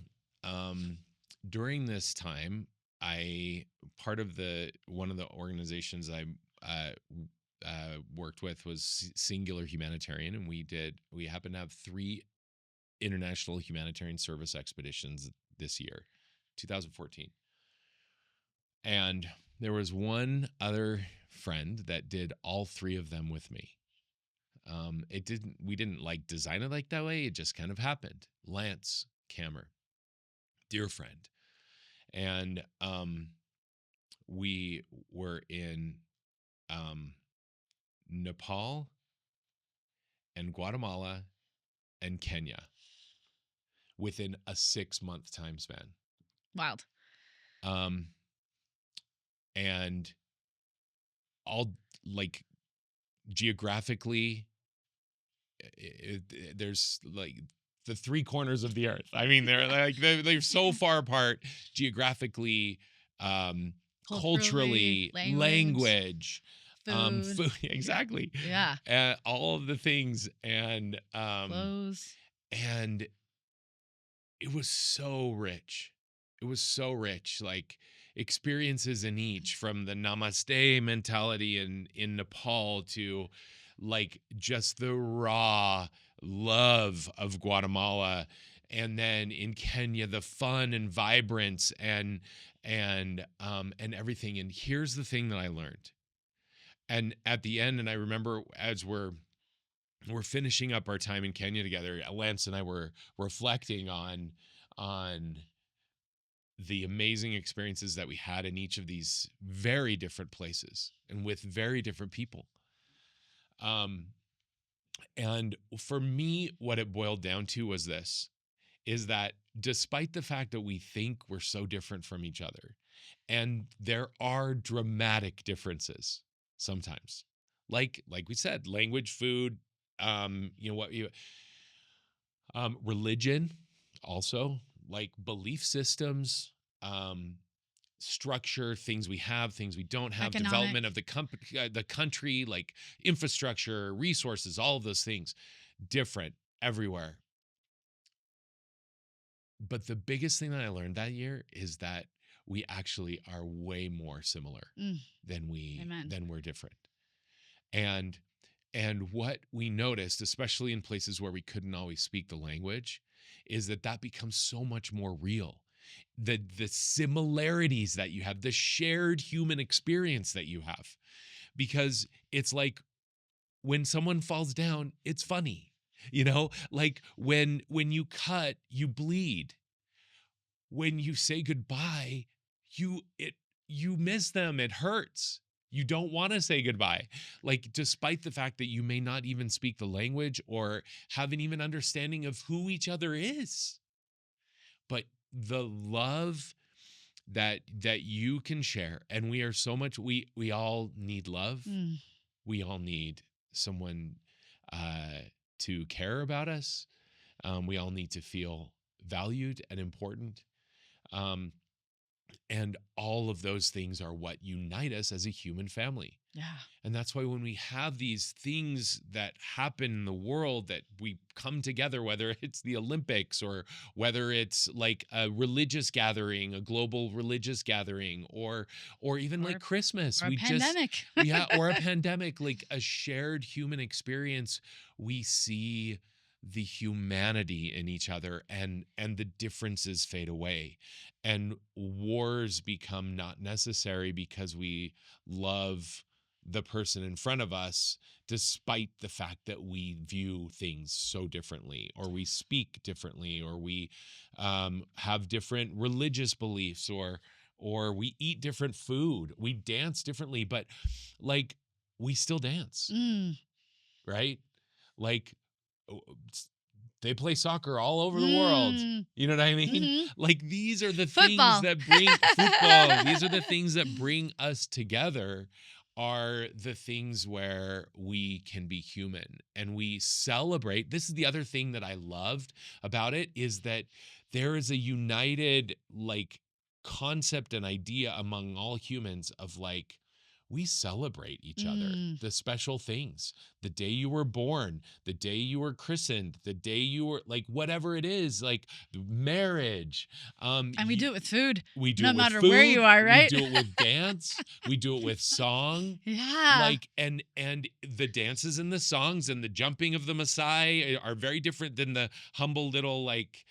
During this time, I part of the one of the organizations I uh, worked with was Singular Humanitarian, and we happened to have 3 international humanitarian service expeditions this year, 2014, and there was one other friend that did all 3 of them with me. We didn't like design it like that way. It just kind of happened. Lance Kammer, dear friend. And we were in um, Nepal and Guatemala and Kenya within a 6-month time span. Wild. Um, and all like geographically, there's like the 3 corners of the earth. I mean, they're so far apart geographically, culturally, language, food. food, exactly. Yeah. All of the things, and Clothes. and it was so rich. It was so rich, like experiences in each, from the namaste mentality in Nepal to like just the raw love of Guatemala, and then in Kenya the fun and vibrance and everything. And here's the thing that I learned. And at the end, and I remember as we're finishing up our time in Kenya together, Lance and I were reflecting on the amazing experiences that we had in each of these very different places and with very different people. Um, and for me, what it boiled down to was this, is that despite the fact that we think we're so different from each other, and there are dramatic differences sometimes, like we said, language, food, you know what you religion, also, like belief systems, um, structure, things we have, things we don't have, development Economic. of the country, like infrastructure, resources, all of those things, different everywhere. But the biggest thing that I learned that year is that we actually are way more similar Mm, amen. than we're different. And what we noticed, especially in places where we couldn't always speak the language, is that that becomes so much more real. The similarities that you have, the shared human experience that you have, because it's like when someone falls down, it's funny. Like when you cut, you bleed. When you say goodbye, you it you miss them, it hurts. You don't want to say goodbye, like despite the fact that you may not even speak the language or have an even understanding of who each other is. But the love that you can share, and we are so much, we all need love. Mm, We all need someone uh to care about us. We all need to feel valued and important. um And all of those things are what unite us as a human family. yeah. And that's why when we have these things that happen in the world, that we come together, whether it's the Olympics or whether it's like a religious gathering, a global religious gathering, or even like Or Christmas, or a we just pandemic. we have, or a pandemic, like a shared human experience, we see the humanity in each other, and the differences fade away, and wars become not necessary because we love the person in front of us, despite the fact that we view things so differently, or we speak differently, or we have different religious beliefs, or we eat different food, we dance differently, but like we still dance, Mm, right? Like o- they play soccer all over the world. mm, You know what I mean? hmm. Like these are the things Football. that bring football. These are the things that bring us together, are the things where we can be human and we celebrate. This is the other thing that I loved about it, is that there is a united like concept and idea among all humans of like, we celebrate each other, Mm. the special things, the day you were born, the day you were christened, the day you were like, whatever it is, like marriage. And we do it with food, We do no it with matter where you food, are, we right? do it with dance, we do it with song, Yeah. like, and the dances and the songs and the jumping of the Maasai are very different than the humble little, like,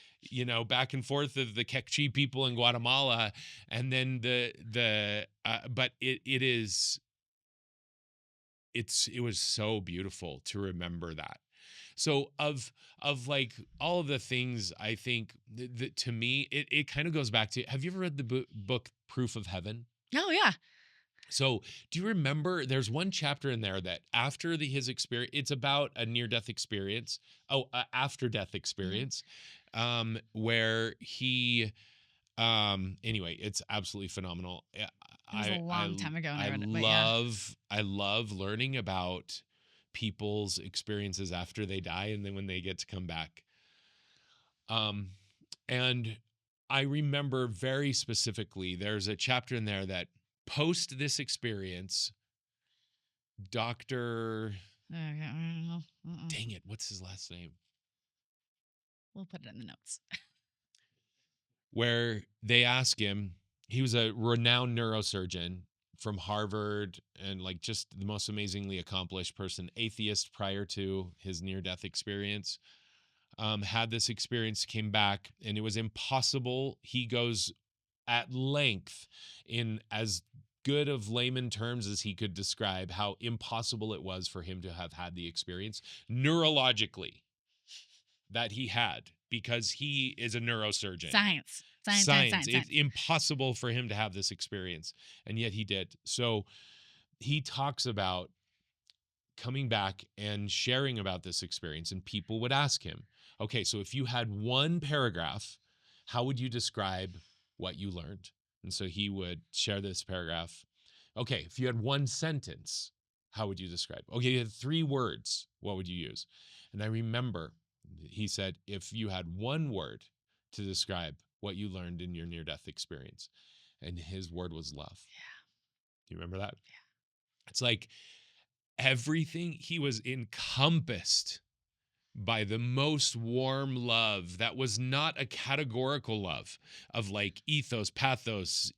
back and forth of the Kekchi people in Guatemala. And then but it was so beautiful to remember that. So of like all of the things, I think that to me, it kind of goes back to, have you ever read the book Proof of Heaven? Oh, yeah. So, do you remember there's one chapter in there that after his experience, it's about a near death experience. Oh, after death Mhm. experience, where he, anyway, it's absolutely phenomenal. It was a long time ago when I I read it, but yeah. love learning about people's experiences after they die and then when they get to come back. Um, and I remember very specifically, there's a chapter in there that post this experience, Dr. Okay, I don't know. Mm-mm. Dang it, what's his last name? We'll put it in the notes. where they ask him, he was a renowned neurosurgeon from Harvard and like just the most amazingly accomplished person, atheist prior to his near-death experience. Had this experience, came back, and it was impossible. He goes at length in as good of layman terms as he could describe how impossible it was for him to have had the experience neurologically that he had because he is a neurosurgeon. Science. It's impossible for him to have this experience, and yet he did. So he talks about coming back and sharing about this experience, and people would ask him, okay, so if you had one paragraph, how would you describe what you learned? And so he would share this paragraph. Okay, if you had one sentence, how would you describe? Okay, you had 3 words, what would you use? And I remember he said, if you had one word to describe what you learned in your near-death experience, and his word was love. Yeah. Do you remember that? Yeah. It's like everything, he was encompassed by the most warm love that was not a categorical love of like ethos, pathos,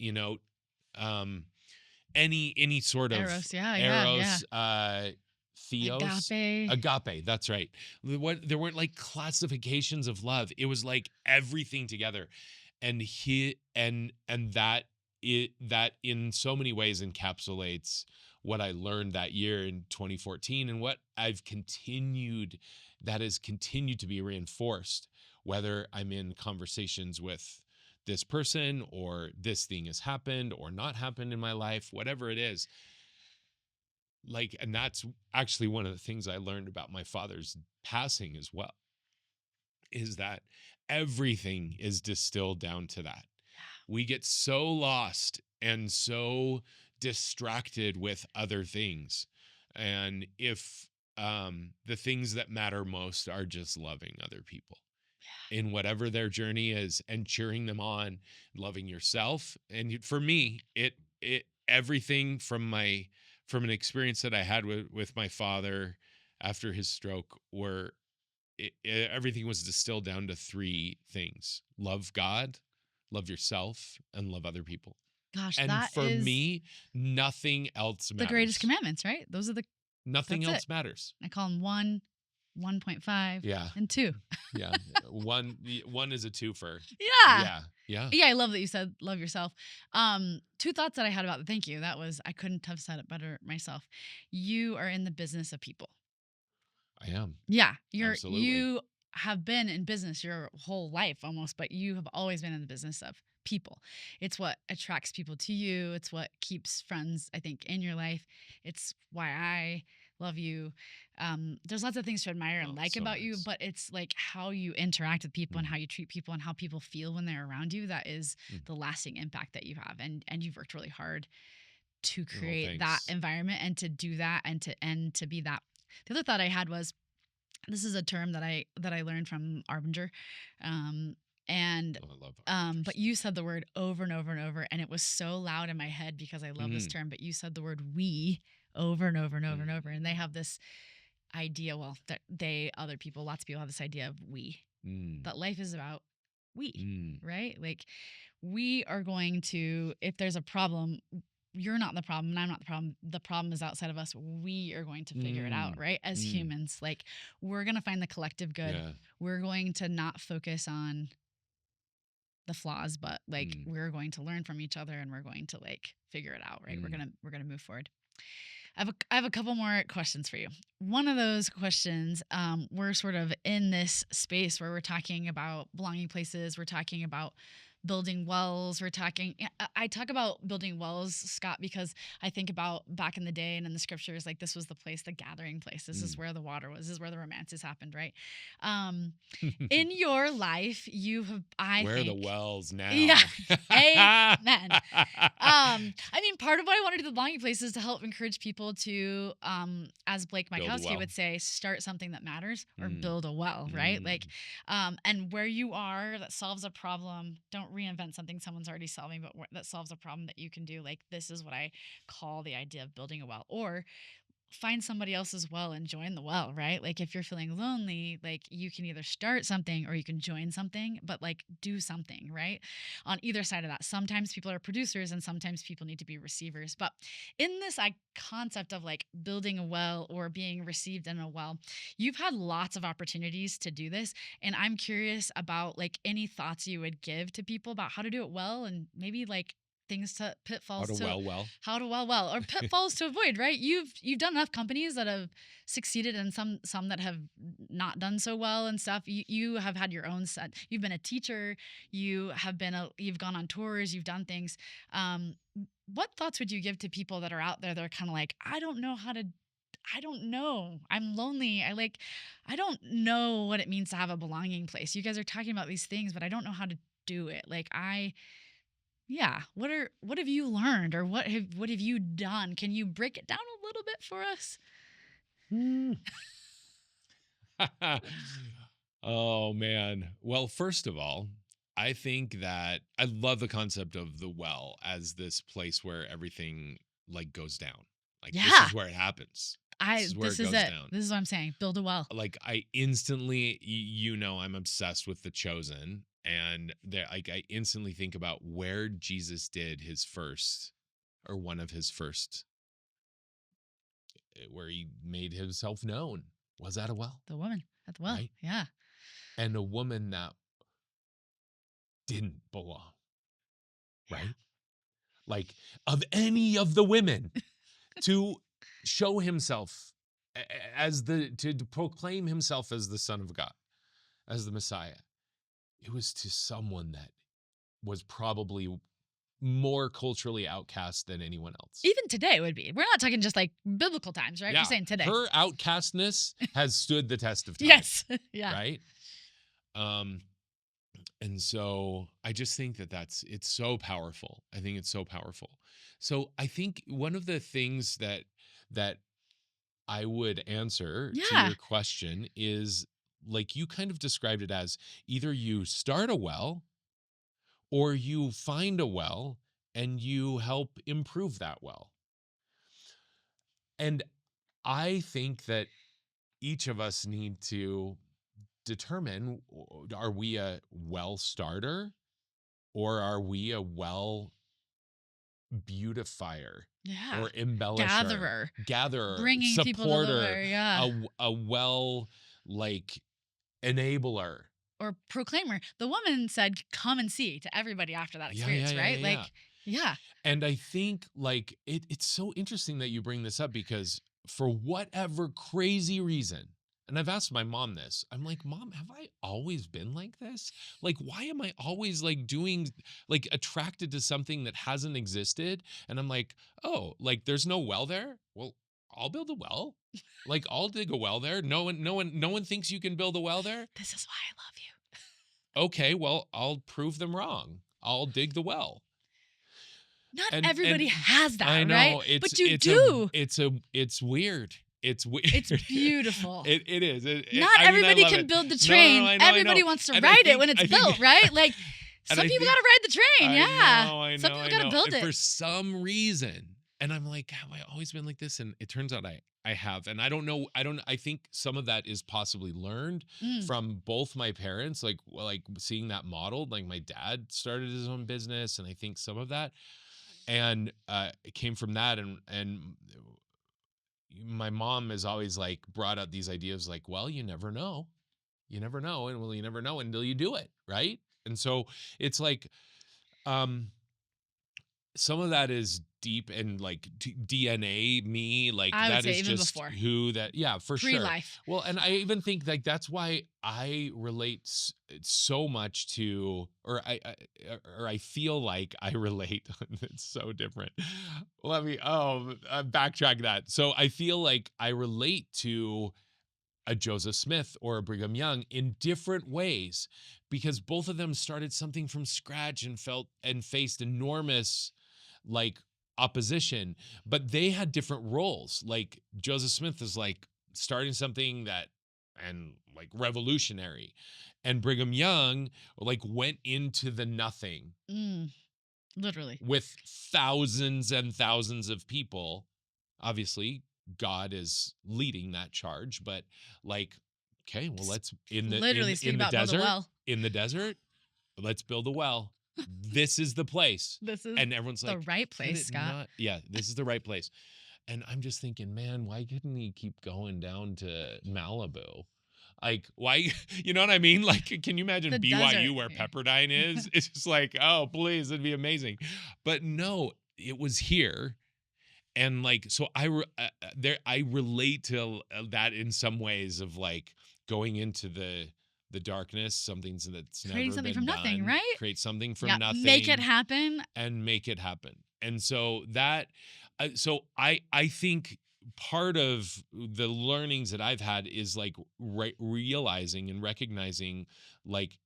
any sort of Eros. Yeah. eros, theos, Agape. That's right. There weren't like classifications of love. It was like everything together, and that in so many ways encapsulates what I learned that year in 2014 and what has continued to be reinforced, whether I'm in conversations with this person or this thing has happened or not happened in my life, whatever it is. Like, and that's actually one of the things I learned about my father's passing as well, is that everything is distilled down to that. We get so lost and so distracted with other things. And if the things that matter most are just loving other people in whatever their journey is and cheering them on, loving yourself. And for me, it everything from an experience that I had with my father after his stroke everything was distilled down to 3 things: love God, love yourself, and love other people. Gosh, And that for is me, nothing else the greatest matters. commandments, right? Nothing That's else it. matters. I call them 1, 1.5, Yeah. and 2. Yeah. One is a twofer. Yeah. Yeah. Yeah. Yeah, I love that you said love yourself. 2 thoughts that I had about the thank you. That was, I couldn't have said it better myself. You are in the business of people. I am. Yeah, Absolutely. you have been in business your whole life almost, but you have always been in the business of people. It's what attracts people to you. It's what keeps friends, I think, in your life. It's why I love you. There's lots of things to admire and like so about you, nice. but it's like how you interact with people and how you treat people and how people feel when they're around you. That is the lasting impact that you have, and you've worked really hard to create that environment and to do that and to be that. The other thought I had was, this is a term that I learned from Arbinger, and I love Arbingers. but you said the word over and over and over, and it was so loud in my head because I love this term. But you said the word "we" over and over and over and over, and they have this idea. Well, that other people, lots of people have this idea of we. That life is about we, right? Like, we are going to, if there's a problem, you're not the problem and I'm not the problem. The problem is outside of us. We are going to figure it out, right? As humans, like, we're going to find the collective good. Yeah. We're going to not focus on the flaws, but like we're going to learn from each other and we're going to like figure it out, right? We're going to move forward. I have a couple more questions for you. One of those questions, we're sort of in this space where we're talking about belonging places. We're talking about building wells. I talk about building wells, Scott, because I think about back in the day and in the scriptures, like this was the place, the gathering place. This is where the water was. This is where the romances happened, right? In your life, where are the wells now? Yeah. Amen. I mean, part of why I want to do the belonging place is to help encourage people to, as Blake Mikowski would say, start something that matters or build a well, right? Like, and where you are that solves a problem, don't reinvent something someone's already solving, but that solves a problem that you can do. Like, this is what I call the idea of building a well. Or find somebody else's well and join the well, right? Like if you're feeling lonely, like you can either start something or you can join something, but like do something, right? On either side of that. Sometimes people are producers and sometimes people need to be receivers. But in this concept of like building a well or being received in a well, you've had lots of opportunities to do this. And I'm curious about like any thoughts you would give to people about how to do it well and maybe like things to How pitfalls to to well. how to well or pitfalls to avoid, right? You've done enough companies that have succeeded and some that have not done so well and stuff. You have had your own set. You've been a teacher, you've gone on tours, you've done things. What thoughts would you give to people that are out there that are kind of like, I don't know. I'm lonely. I don't know what it means to have a belonging place. You guys are talking about these things, but I don't know how to do it. Yeah. What have you learned or what have you done? Can you break it down a little bit for us? Oh man. Well, first of all, I think that I love the concept of the well as this place where everything like goes down. Like this Yeah. is where it happens. This is where it This is goes it. down. This is what I'm saying. Build a well. Like I instantly, I'm obsessed with The Chosen, and I instantly think about where Jesus did his first, or one of his first, where he made himself known was at a well, The woman at the well. right? Yeah. And a woman that didn't belong, right? Like of any of the women to show himself to proclaim himself as the Son of God, as the Messiah. It was to someone that was probably more culturally outcast than anyone else. Even today would be. We're not talking just like biblical times, right? Yeah. We're saying today. Her outcastness has stood the test of time. Yes. Yeah. Right? And so I just think that it's so powerful. I think it's so powerful. So I think one of the things that I would answer to Yeah. your question is, like you kind of described it as, either you start a well or you find a well and you help improve that well. And I think that each of us need to determine, are we a well starter or are we a well beautifier? Yeah. Or embellisher, gatherer, Bringing people to the supporter, Lord, yeah. a well like enabler or proclaimer. The woman said, "Come and see," to everybody after that experience, right? Yeah. Like, yeah. And I think like it's so interesting that you bring this up, because for whatever crazy reason, and I've asked my mom this, I'm like, Mom, have I always been like this? Like, why am I always like attracted to something that hasn't existed? And I'm like, oh, like there's no well there? Well, I'll build a well. Like I'll dig a well there. No one thinks you can build a well there. This is why I love you. Okay, well, I'll prove them wrong. I'll dig the well. Not everybody has that, I know, right? But you do. It's weird. It's weird. It's beautiful. It is. Not everybody can build the train. No, I know, Everybody wants to ride it when it's built, right? Like some people got to ride the train. Yeah. Some people got to build it. For some reason. And I'm like, have I always been like this? And it turns out I have. And I don't know. I think some of that is possibly learned from both my parents, like seeing that modeled. Like my dad started his own business, and I think some of that, and it came from that. And my mom has always like brought up these ideas like, well, you never know. And well, you never know until you do it. Right. And so it's like, some of that is deep and like DNA me, like I would that say is even just before. who that, yeah, for sure. Pre-life. Well, and I even think like that's why I relate so much to, or I feel like I relate. It's so different. Backtrack that. So I feel like I relate to a Joseph Smith or a Brigham Young in different ways, because both of them started something from scratch and faced enormous like opposition, but they had different roles. Like Joseph Smith is like starting something and like revolutionary, and Brigham Young like went into the nothing, literally, with thousands and thousands of people, obviously God is leading that charge. But like, okay, well, Just let's in the literally speak in the about build a desert, well. in the desert, let's build a well. This is the place. This is And everyone's the like, right could place, it Scott. not? Yeah, this is the right place. And I'm just thinking, man, why couldn't he keep going down to Malibu? Like, why? You know what I mean? Like, can you imagine The desert. BYU where Pepperdine is? It's just like, oh, please, it'd be amazing. But no, it was here. And like, so I relate to that in some ways of like going into the darkness, something that's Creating never something been from nothing, done, right? create something Yeah, from make it nothing happen. and make it happen. And so that, so I think part of the learnings that I've had is like realizing and recognizing like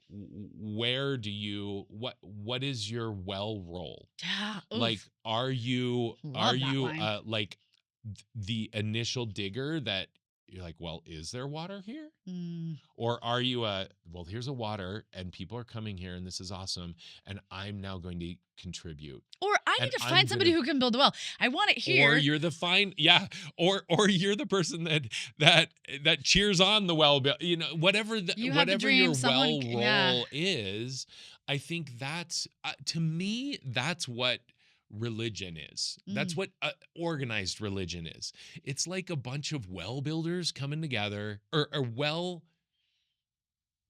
where do you what is your well role? Yeah. Like, Oof. are Love that you line. like the initial digger that you're like, well, is there water here? Mm. Or are you well, here's a water and people are coming here and this is awesome and I'm now going to contribute. Or I And need to I'm find somebody gonna, who can build a well. I want it or here. you're the fine, yeah, or you're the person that cheers on the well, you know, You have the whatever your dream. Someone, well yeah. role is. I think that's to me that's what religion is. That's Mm. what organized religion is. It's like a bunch of well builders coming together, or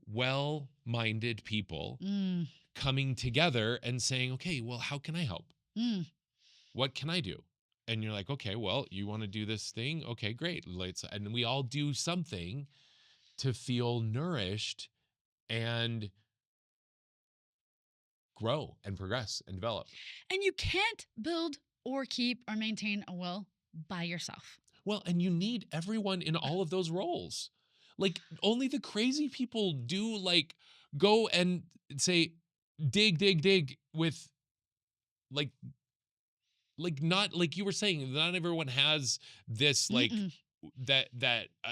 well-minded people Mm. coming together and saying, okay, well, how can I help? Mm. What can I do? And you're like, okay, well, you want to do this thing? Okay, great. And we all do something to feel nourished and grow and progress and develop. And you can't build or keep or maintain a well by yourself. Well, and you need everyone in all of those roles. Like, only the crazy people do like go and say, dig with like not like you were saying, not everyone has this like Mm-mm.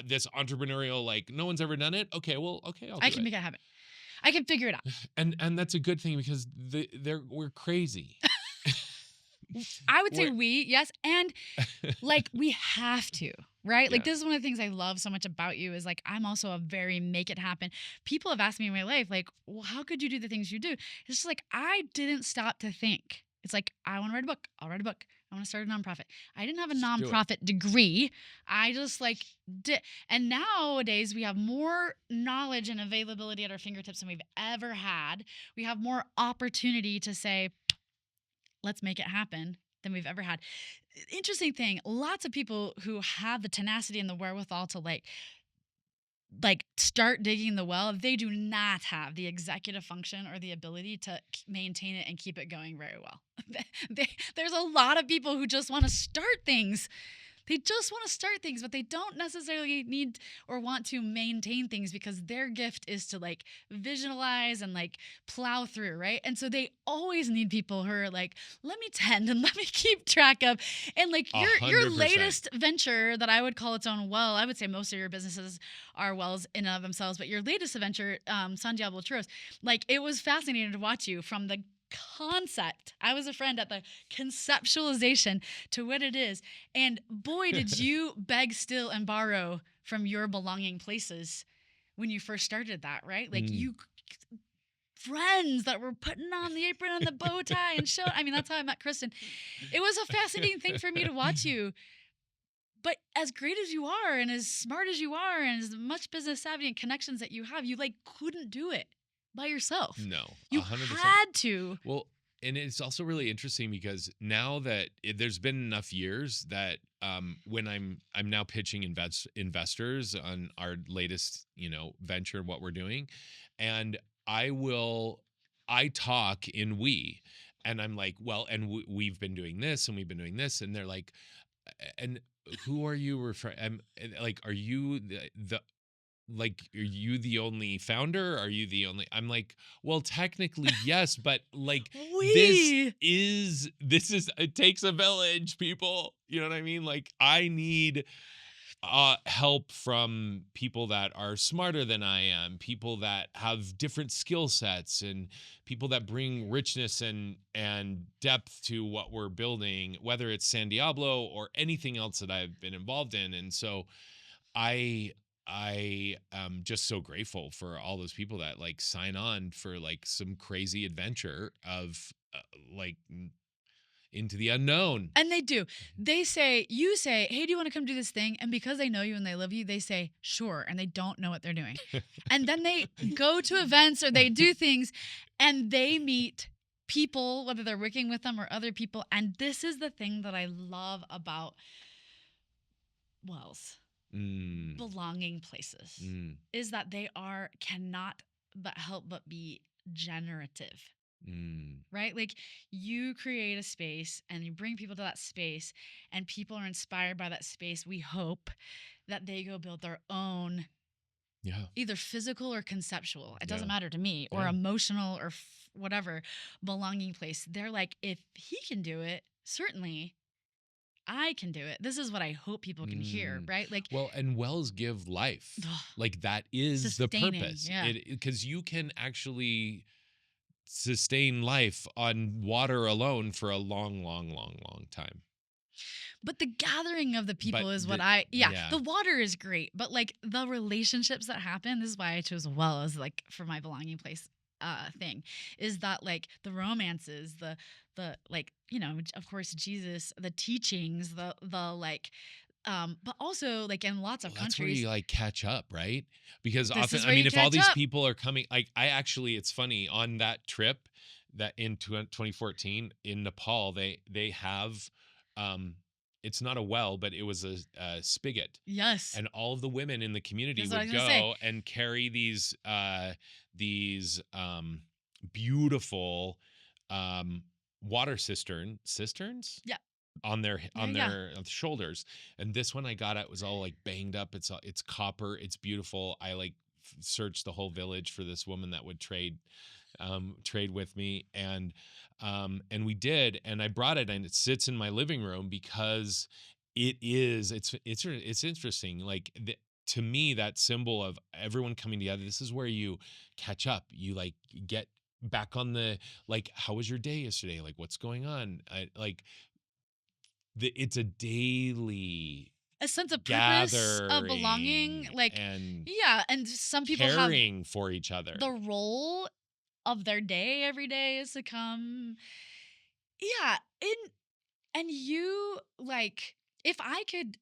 this entrepreneurial, like, no one's ever done it. Okay, well, okay, I'll I do can it. make it happen. I can figure it out. And that's a good thing because we're crazy. I would say We're- we, yes. And like we have to, right? Like Yeah. this is one of the things I love so much about you is like I'm also a very make it happen. People have asked me in my life, like, well, how could you do the things you do? It's just like I didn't stop to think. It's like I want to write a book. I'll write a book. I want to start a nonprofit. I didn't have a Just do it. nonprofit degree. I just like did. And nowadays we have more knowledge and availability at our fingertips than we've ever had. We have more opportunity to say, let's make it happen than we've ever had. Interesting thing, lots of people who have the tenacity and the wherewithal to like start digging the well, they do not have the executive function or the ability to maintain it and keep it going very well. There's a lot of people who just want to start things. They just want to start things, but they don't necessarily need or want to maintain things because their gift is to like visualize and like plow through, right? And so they always need people who are like, let me tend and let me keep track of. And like your 100%. latest venture that I would call its own well, I would say most of your businesses are wells in and of themselves, but your latest venture, San Diablo Churros, like it was fascinating to watch you from the concept. I was a friend at the conceptualization to what it is. And boy, did you beg, steal, and borrow from your belonging places when you first started that, right? Like you friends that were putting on the apron and the bow tie and show. I mean, that's how I met Kristen. It was a fascinating thing for me to watch you. But as great as you are and as smart as you are and as much business savvy and connections that you have, you like couldn't do it by yourself. No, You 100%. had to. Well, and it's also really interesting because now that there's been enough years that when I'm now pitching investors on our latest, venture and what we're doing, and I talk in we, and I'm like, well, and we've been doing this and we've been doing this, and they're like, and who are you referring? Like, are you the like, are you the only founder? Are you the only? I'm like, well, technically yes, but like We. this is it takes a village, people. You know what I mean? Like, I need help from people that are smarter than I am, people that have different skill sets, and people that bring richness and depth to what we're building, whether it's San Diablo or anything else that I've been involved in. And so I I am just so grateful for all those people that like sign on for like some crazy adventure of like into the unknown. And they do. They say, you say, hey, do you want to come do this thing? And because they know you and they love you, they say, sure. And they don't know what they're doing. And then they go to events or they do things and they meet people, whether they're working with them or other people. And this is the thing that I love about Wells, Mm, belonging places, mm, is that they cannot but help but be generative. mm. Right? Like you create a space and you bring people to that space and people are inspired by that space. We hope that they go build their own, Yeah. either physical or conceptual. It doesn't Yeah. matter to me, or Yeah. emotional or whatever belonging place. They're like, if he can do it, certainly I can do it. This is what I hope people can hear, Mm. right? Like Well, and wells give life. Like that is the sustaining. purpose. Yeah. It because you can actually sustain life on water alone for a long, long, long, long time. But the gathering of the But people is what yeah. the water is great, but like the relationships that happen, this is why I chose well as like for my belonging place thing, is that like the romances, the like, of course Jesus, the teachings, the like but also like in lots of Well, that's where you countries, like catch up, right? Because this often, is I where mean, you if all catch these up. people are coming, like I actually, it's funny on that trip that in 2014 in Nepal, they have, um, it's not a well, but it was a spigot, Yes. and all of the women in the community That's what I would was gonna say. go and carry these beautiful um, water cisterns Yeah. on their Yeah. Yeah. shoulders. And this one I got, it was all like banged up. It's copper, it's beautiful. I like searched the whole village for this woman that would trade with me, and we did, and I brought it, and it sits in my living room because it's interesting, like to me, that symbol of everyone coming together. This is where you catch up, you like get back on the, like, how was your day yesterday, like what's going on, like it's a daily A sense of purpose, of belonging, gathering like and yeah, and some people have caring for each other. the role of their day every day is to come. Yeah, and you like, if I could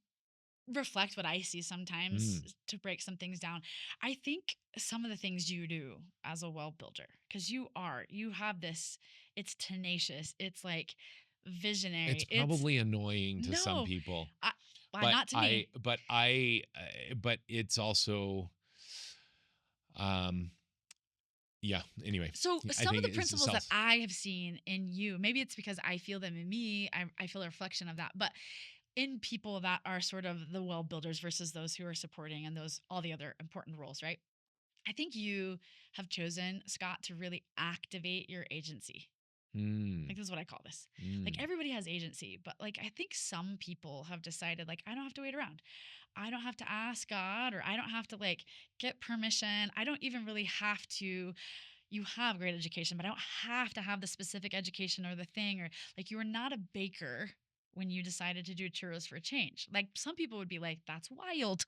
reflect what I see sometimes Mm. to break some things down, I think some of the things you do as a well builder, because you have this, it's tenacious, it's like It's visionary, it's probably annoying to some no, people, I, why but not to me? but it's also, um, yeah. Anyway, So I some of think the it's principles that self. I have seen in you, maybe it's because I feel them in me, I feel a reflection of that, but in people that are sort of the well builders versus those who are supporting and those all the other important roles, right? I think you have chosen, Scott, to really activate your agency. Mm, Like this is what I call this. Like mm. everybody has agency, but like I think some people have decided like I don't have to wait around. I don't have to ask God, or I don't have to like get permission. I don't even really have to, you have great education, but I don't have to have the specific education or the thing, or like you are not a baker when you decided to do churros for a change. Like some people would be like, that's wild.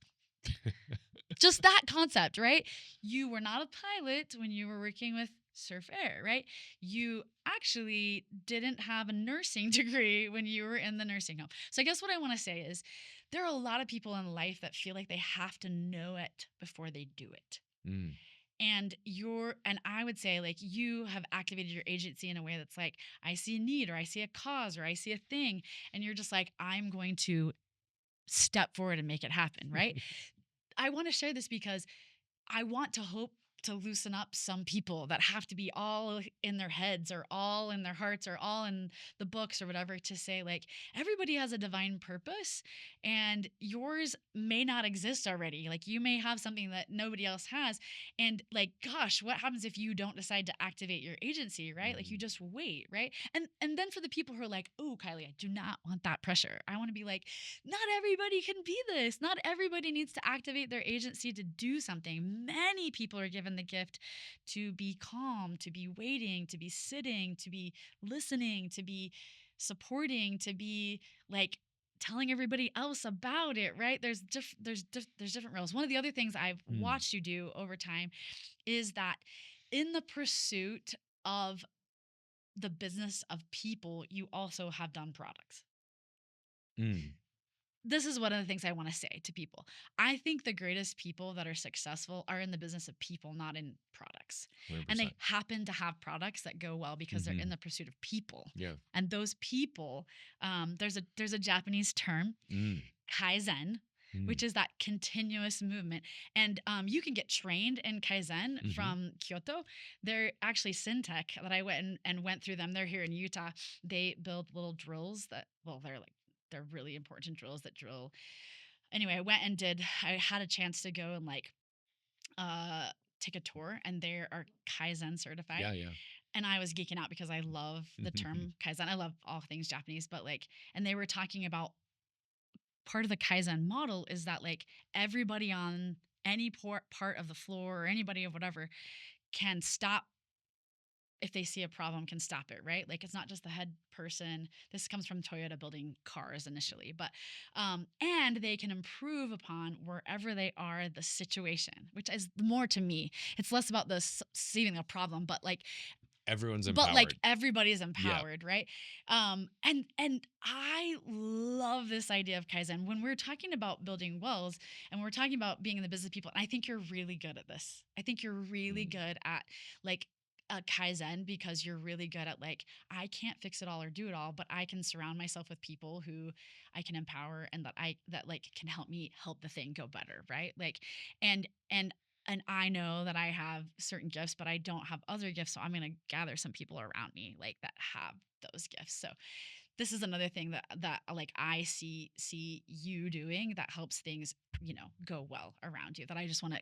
Just that concept, right? You were not a pilot when you were working with Surf Air, right? You actually didn't have a nursing degree when you were in the nursing home. So I guess what I want to say is there are a lot of people in life that feel like they have to know it before they do it. Mm. And I would say like you have activated your agency in a way that's like, I see a need, or I see a cause, or I see a thing, and you're just like, I'm going to step forward and make it happen, right? I want to share this because I want to hope to loosen up some people that have to be all in their heads or all in their hearts or all in the books or whatever, to say like everybody has a divine purpose and yours may not exist already. Like you may have something that nobody else has. And like, gosh, what happens if you don't decide to activate your agency, right? Like you Mm. just wait, right? And then for the people who are like, oh, Kylee, I do not want that pressure. I want to be like, not everybody can be this. Not everybody needs to activate their agency to do something. Many people are given the gift to be calm, to be waiting, to be sitting, to be listening, to be supporting, to be like telling everybody else about it, right? There's different roles. One of the other things I've Mm. watched you do over time is that in the pursuit of the business of people, you also have done products. Mm. This is one of the things I want to say to people. I think the greatest people that are successful are in the business of people, not in products. And they 100%. happen to have products that go well because they're in Mhm. the pursuit of people. Yeah. And those people, there's a Japanese term, Mm. Kaizen, Mm. which is that continuous movement. And you can get trained in Kaizen Mhm. from Kyoto. They're actually Syntech that I went and went through them. They're here in Utah. They build little drills that, well, they're really important drills that drill. Anyway, I had a chance to go and like uh take a tour, and they are Kaizen certified. Yeah, yeah. And I was geeking out because I love the term Kaizen. I love all things Japanese, but like, and they were talking about part of the Kaizen model is that like everybody on any part of the floor or anybody of whatever can stop if they see a problem, can stop it, right? Like it's not just the head person. This comes from Toyota building cars initially, but and they can improve upon wherever they are the situation, which is more to me. It's less about the seeing a problem, Everyone's but like empowered. everybody's Yeah. empowered, right? And I love this idea of Kaizen when we're talking about building wells and we're talking about being in the business of people. And I think you're really good at this. I think you're really Mm. good at like Kaizen, because you're really good at like, I can't fix it all or do it all, but I can surround myself with people who I can empower and that like can help me help the thing go better, right? Like, and and and I know that I have certain gifts, but I don't have other gifts. So I'm going to gather some people around me like that have those gifts. So this is another thing that like I see you doing that helps things, go well around you, that I just want to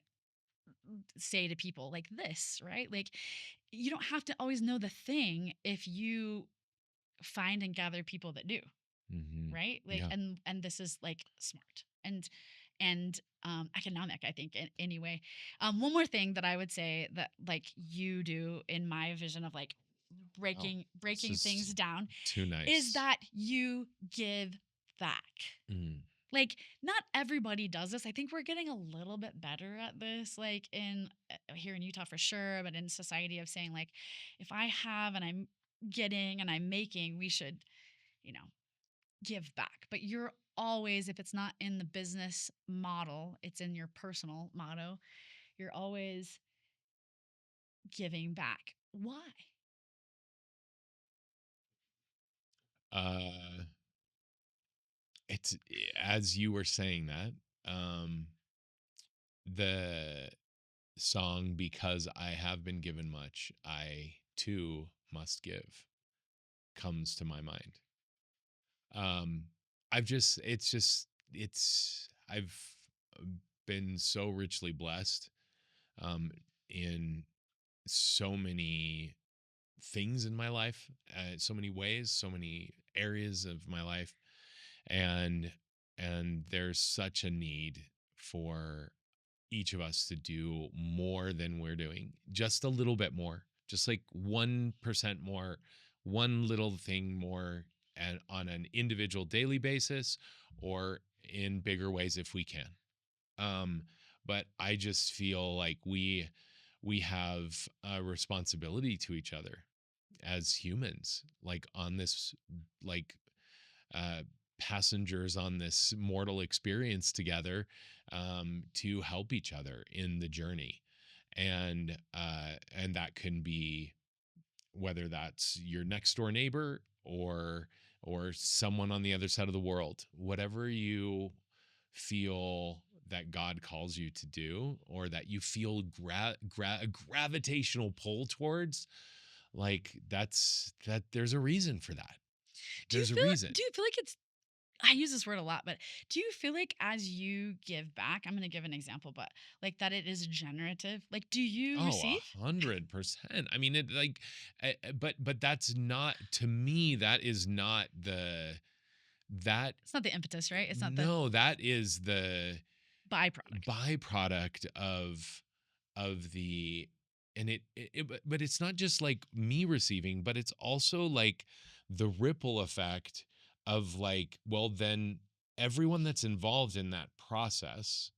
say to people like this, right? Like you don't have to always know the thing if you find and gather people that do, Mhm. right? Like, Yeah. and this is like smart and economic, I think, anyway. One more thing that I would say that like you do in my vision of like Oh, this breaking is things down too is nice. that you give back. Mm. Like not everybody does this. I think we're getting a little bit better at this, like in here in Utah for sure, but in society of saying like, if I have and I'm getting and I'm making, we should, you know, give back. But you're always, if it's not in the business model, it's in your personal motto. You're always giving back. Why? Uh, it's as you were saying that, the song "Because I Have Been Given Much, I Too Must Give" comes to my mind. Um, I've been so richly blessed um, in so many things in my life, so many ways, so many areas of my life, and there's such a need for each of us to do more than we're doing, just a little bit more, just like 1% more, one little thing more, and on an individual daily basis or in bigger ways if we can. um but I just feel like we have a responsibility to each other as humans, like on this, like uh passengers on this mortal experience together, to help each other in the journey. And that can be whether that's your next door neighbor or someone on the other side of the world, whatever you feel that God calls you to do, or that you feel a gravitational pull towards, like that there's a reason for that. There's a reason. Do you feel like it's I use this word a lot, but do you feel like as you give back, I'm going to give an example, but like that it is generative? Like, do you Oh, receive? 100%. I mean, it like, but that's not, to me, that is not that. It's not the impetus, right? It's not the No, that is the byproduct. byproduct of the, and but it's not just like me receiving, but it's also like the ripple effect of like, well, then everyone that's involved in that process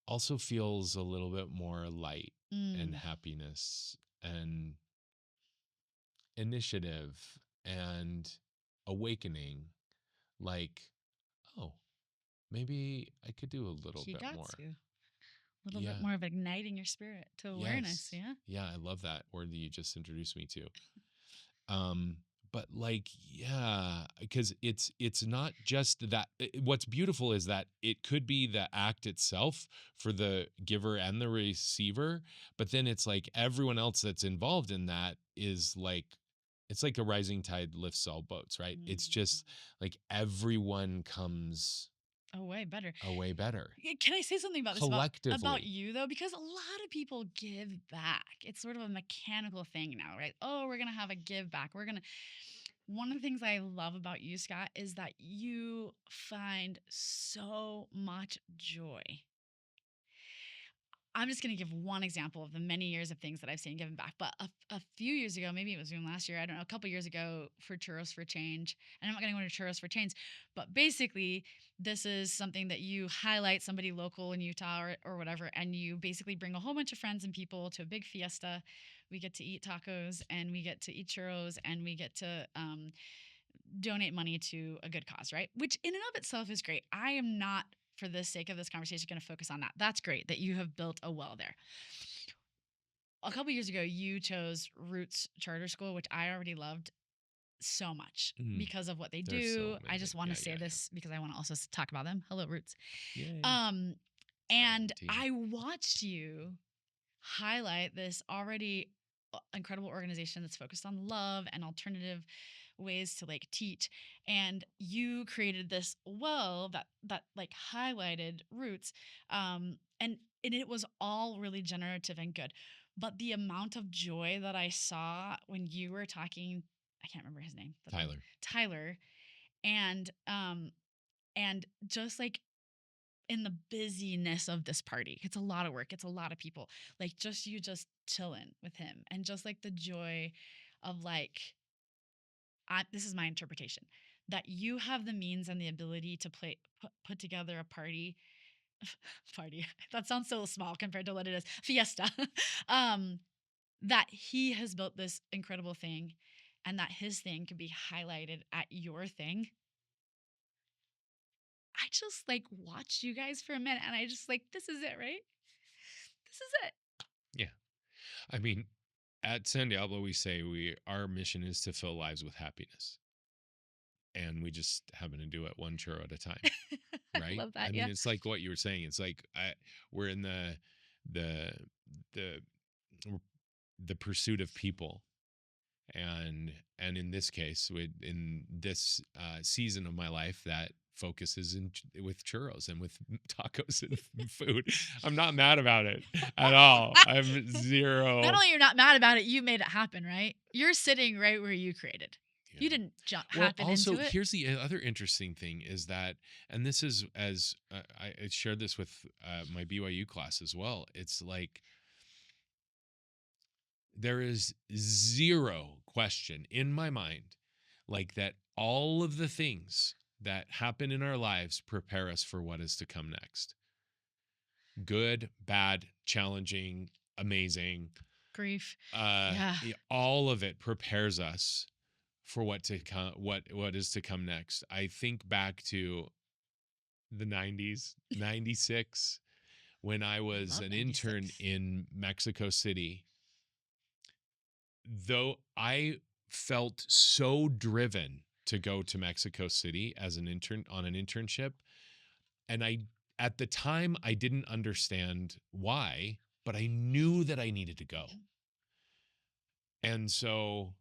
also feels a little bit more light and Mm. happiness and initiative and awakening, like, oh, maybe I could do a little You bit got more. to. A little bit Yeah. more of igniting your spirit to awareness. Yes. Yeah. Yeah, I love that word that you just introduced me to. Um, but like, yeah, because it's not just that. What's beautiful is that it could be the act itself for the giver and the receiver, but then it's like everyone else that's involved in that is like, it's like a rising tide lifts all boats, right? It's Mm. just like everyone comes Oh, way better. away better Can I say something about this about collectively. you though? Because a lot of people give back. It's sort of a mechanical thing now, right? Oh, we're gonna have a give back. We're gonna. One of the things I love about you, Scott, is that you find so much joy. I'm just going to give one example of the many years of things that I've seen given back. But a few years ago, maybe it was even last year, I don't know, a couple years ago for Churros for Change, and I'm not going to go into Churros for Change, but basically, this is something that you highlight somebody local in Utah or whatever, and you basically bring a whole bunch of friends and people to a big fiesta. We get to eat tacos and we get to eat churros and we get to donate money to a good cause, right? Which in and of itself is great. I am not, for the sake of this conversation, going to focus on that. That's great that you have built a well there. A couple years ago, you chose Roots Charter School, which I already loved so much Mm, because of what they they're so do. I amazing. just want Yeah, to say yeah, this because I want to also talk about them. Hello, Roots. yeah. Yay. Um, Rising and team. I watched you highlight this already incredible organization that's focused on love and alternative ways to like teach, and you created this well that like highlighted Roots, and it was all really generative and good, but the amount of joy that I saw when you were talking, I can't remember his name, but Tyler. Tyler, and just like in the busyness of this party. It's a lot of work. It's a lot of people. Like just you just chilling with him and just like the joy of like this is my interpretation that you have the means and the ability to put together a party party. That sounds so small compared to what it is. Fiesta. um that he has built this incredible thing and that his thing could be highlighted at your thing. I just like watched you guys for a minute and I just like, this is it, right? This is it. Yeah. I mean, at San Diablo, we say our mission is to fill lives with happiness, and we just happen to do it one churro at a time, I right? love I that. mean, Yeah. it's like what you were saying. It's like we're in the the the pursuit of people, and in this case, in this season of my life, that focuses with churros and with tacos and food. I'm not mad about it at all. I'm Not zero. only you're not mad about it, you made it happen, right? You're sitting right where you created. You Yeah. didn't Well, happen also, into it. here's the other interesting thing is that, and this is as I shared this with my BYU class as well. It's like there is zero question in my mind, like that all of the things that happen in our lives prepare us for what is to come next. Good, bad, challenging, amazing. Grief. Yeah. All of it prepares us for what to come, what is to come next. I think back to the 90s, 96, when I I was love an intern 96. in Mexico City. Though I felt so driven to go to Mexico City as an intern on an internship, and I at the time, I didn't understand why, but I knew that I needed to go. And so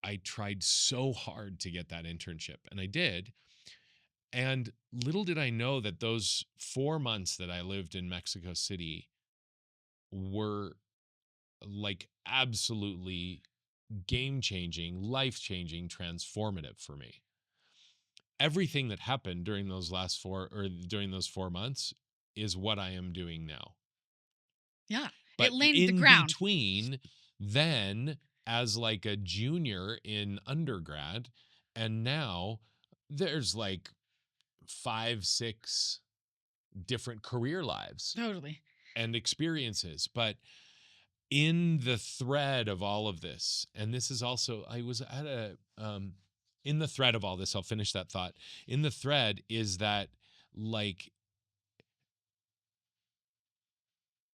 I tried so hard to get that internship, and I did. And little did I know that those 4 months that I lived in Mexico City were like absolutely game-changing, life-changing, transformative for me. Everything that happened during those during those 4 months is what I am doing now. Yeah. It But laid the in ground. between, then as like a junior in undergrad, and now there's like 5, 6 different career lives Totally. and experiences. But in the thread of all of this, and this is also, I was at in the thread of all this, I'll finish that thought. In the thread is that, like,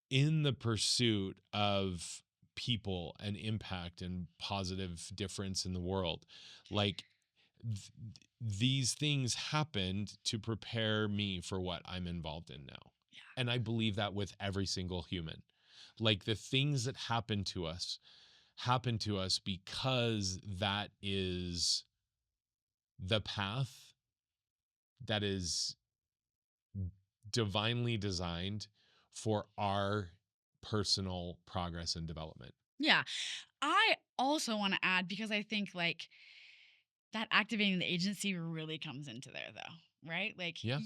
in the pursuit of people and impact and positive difference in the world, like, these things happened to prepare me for what I'm involved in now. Yeah. And I believe that with every single human. Like, the things that happen to us because that is the path that is divinely designed for our personal progress and development. Yeah. I also want to add, because I think like that activating the agency really comes into there though, right? Like Yeah.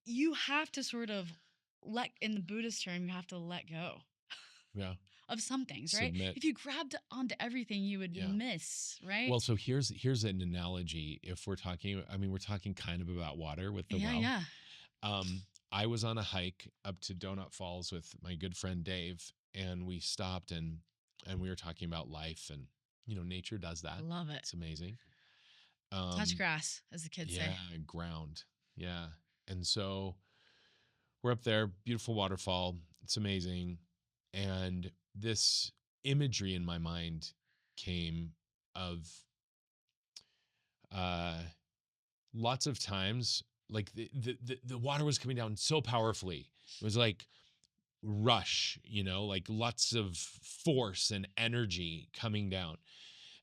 you have to sort of in the Buddhist term, you have to let go Yeah. of some things, right? Submit. If you grabbed onto everything, you would Yeah. miss, right? Well, so here's an analogy. If we're talking, I mean, we're talking kind of about water with the Yeah, well. yeah. I was on a hike up to Donut Falls with my good friend Dave, and we stopped and we were talking about life, and nature does that. Love it. It's amazing. Touch Um, grass, as the kids yeah, say. ground. Yeah. And so we're up there, beautiful waterfall. It's amazing. And this imagery in my mind came of uh lots of times, like the water was coming down so powerfully. It was like rush, like lots of force and energy coming down.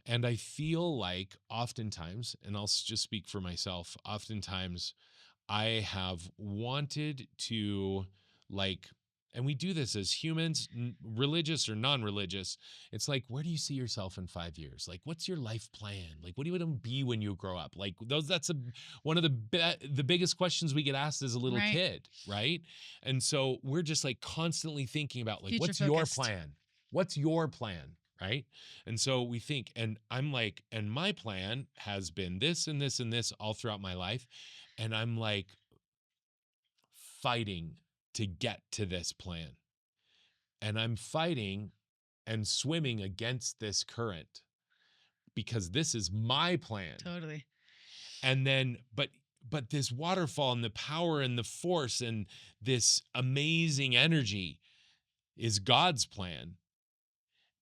And I feel like oftentimes, and I'll just speak for myself, oftentimes I have wanted to, like, and we do this as humans, religious or non-religious. It's like, where do you see yourself in 5 years? Like, what's your life plan? Like, what do you want to be when you grow up? Like, that's one of the biggest questions we get asked as a little Right. kid, right? And so we're just like constantly thinking about, like, Future what's your focused. plan? What's your plan? Right. And so we think, and I'm like, and my plan has been this and this and this all throughout my life. And I'm like fighting to get to this plan. And I'm fighting and swimming against this current because this is my plan. Totally. And then, but this waterfall and the power and the force and this amazing energy is God's plan.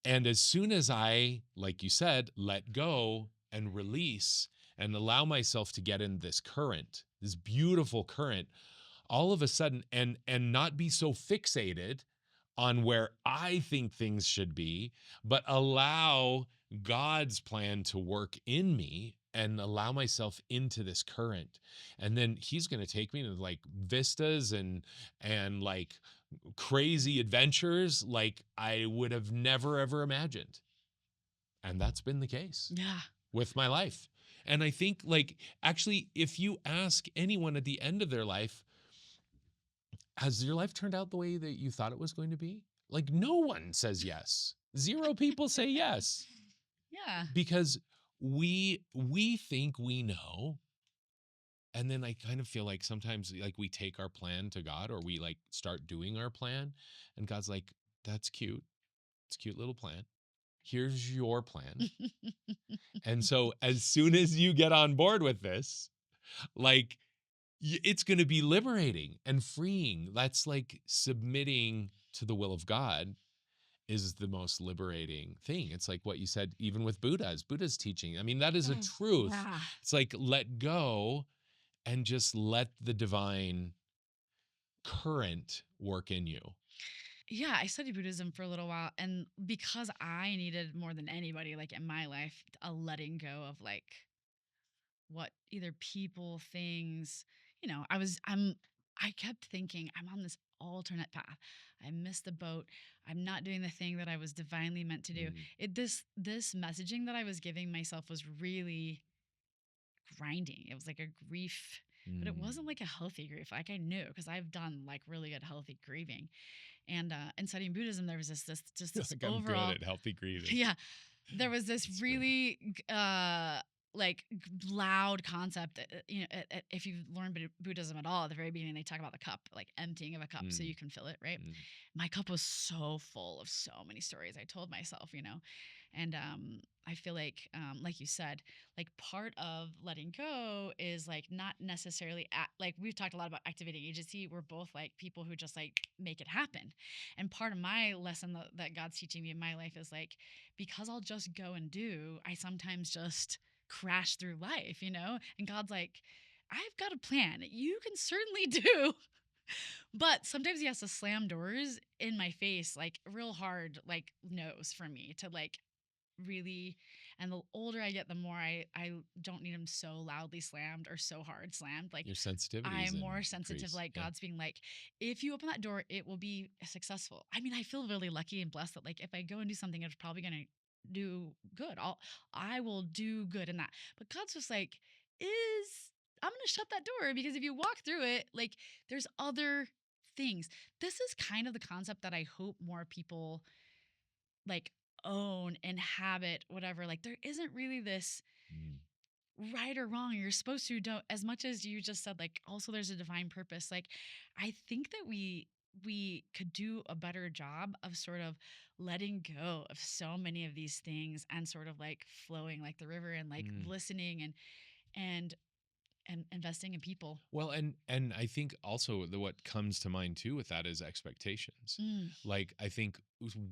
And as soon as I, like you said, let go and release and allow myself to get in this current, this beautiful current, all of a sudden, and not be so fixated on where I think things should be, but allow God's plan to work in me and allow myself into this current. And then he's going to take me to like vistas and like crazy adventures like I would have never ever imagined. And that's been the case Yeah. with my life. And I think, like, actually, if you ask anyone at the end of their life, has your life turned out the way that you thought it was going to be? Like, no one says yes. 0 people say yes. Yeah. Because we think we know. And then I kind of feel like sometimes, like, we take our plan to God, or we like start doing our plan, and God's like, that's cute. It's a cute little plan. Here's your plan. And so as soon as you get on board with this, like, it's going to be liberating and freeing. That's like submitting to the will of God is the most liberating thing. It's like what you said, even with Buddha's teaching. I mean, that is a truth. Yeah. It's like, let go and just let the divine current work in you? Yeah, I studied Buddhism for a little while, and because I needed more than anybody, like in my life, a letting go of like what either people, things, I kept thinking I'm on this alternate path. I missed the boat. I'm not doing the thing that I was divinely meant to do. Mm, This messaging that I was giving myself was really grinding. It was like a grief, but it mm. wasn't like a healthy grief. Like I knew because I've done like really good healthy grieving. And studying Buddhism, there was this just Feel this like I'm good overall, at healthy grieving. yeah, there was this That's great. really loud concept. If you've learned Buddhism at all, at the very beginning they talk about the cup, like emptying of a cup so Mm, you can fill it, right? mm, My cup was so full of so many stories I told myself, and I feel like you said, like part of letting go is like not necessarily like we've talked a lot about activating agency. We're both like people who just like make it happen, and part of my lesson that God's teaching me in my life is like because I'll just go and do, I sometimes just crash through life, and God's like, I've got a plan you can certainly do. But sometimes he has to slam doors in my face, like real hard, like no's for me to like really. And the older I get, the more I don't need them so loudly slammed or so hard slammed. Like your sensitivities I'm more sensitive, increase. like Yeah. God's being like, if you open that door, it will be successful. I mean, I feel really lucky and blessed that like if I go and do something, it's probably gonna do good. I will do good in that. But God's just like, is I'm gonna shut that door because if you walk through it, like there's other things. This is kind of the concept that I hope more people like own, inhabit, whatever. Like there isn't really this Mm, right or wrong. You're supposed to don't as much as you just said, like also there's a divine purpose. Like I think that we could do a better job of sort of letting go of so many of these things and sort of like flowing like the river and like mm. listening and and investing in people. Well, and I think also what comes to mind too with that is expectations. Mm, Like I think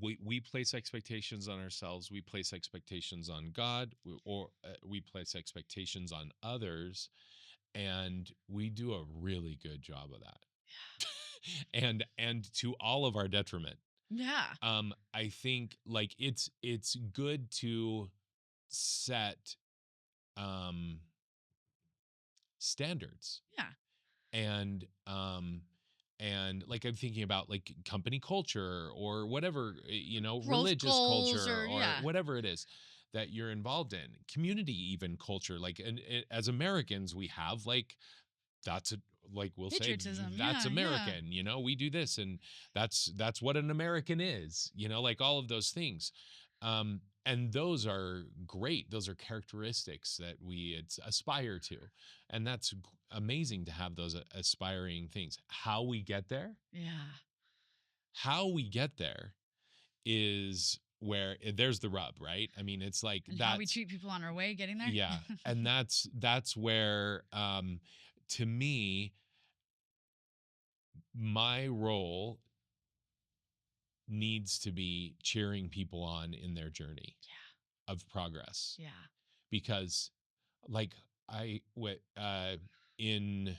we place expectations on ourselves, we place expectations on God, or we place expectations on others, and we do a really good job of that. And to all of our detriment. yeah. I think like it's good to set um standards Yeah. and like I'm thinking about like company culture or whatever, Growth religious goals culture or or yeah. whatever it is that you're involved in, community even culture, like, and as Americans we have like that's a like we'll say Patriotism. that's Yeah, yeah. American, we do this, and that's what an American is, like all of those things. And those are great, those are characteristics that we aspire to, and that's amazing to have those aspiring things. Yeah. How we get there is where there's the rub, right? I mean, it's like And how we that's treat people on our way getting there. yeah, and that's where to me my role needs to be cheering people on in their journey of progress, Yeah. because like in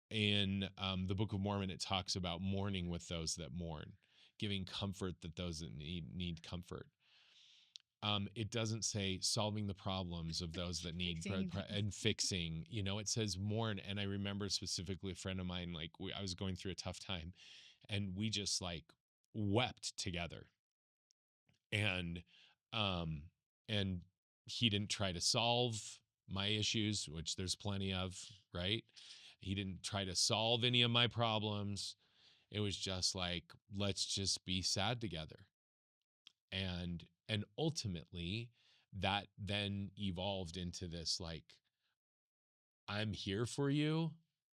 the Book of Mormon it talks about mourning with those that mourn, giving comfort that those that need comfort. It doesn't say solving the problems of those that need Fixing things. and fixing. It says mourn. And I remember specifically a friend of mine, like I was going through a tough time, and we just like wept together. And um, and he didn't try to solve my issues, which there's plenty of, right? He didn't try to solve any of my problems. It was just like, let's just be sad together. And ultimately that then evolved into this like, I'm here for you,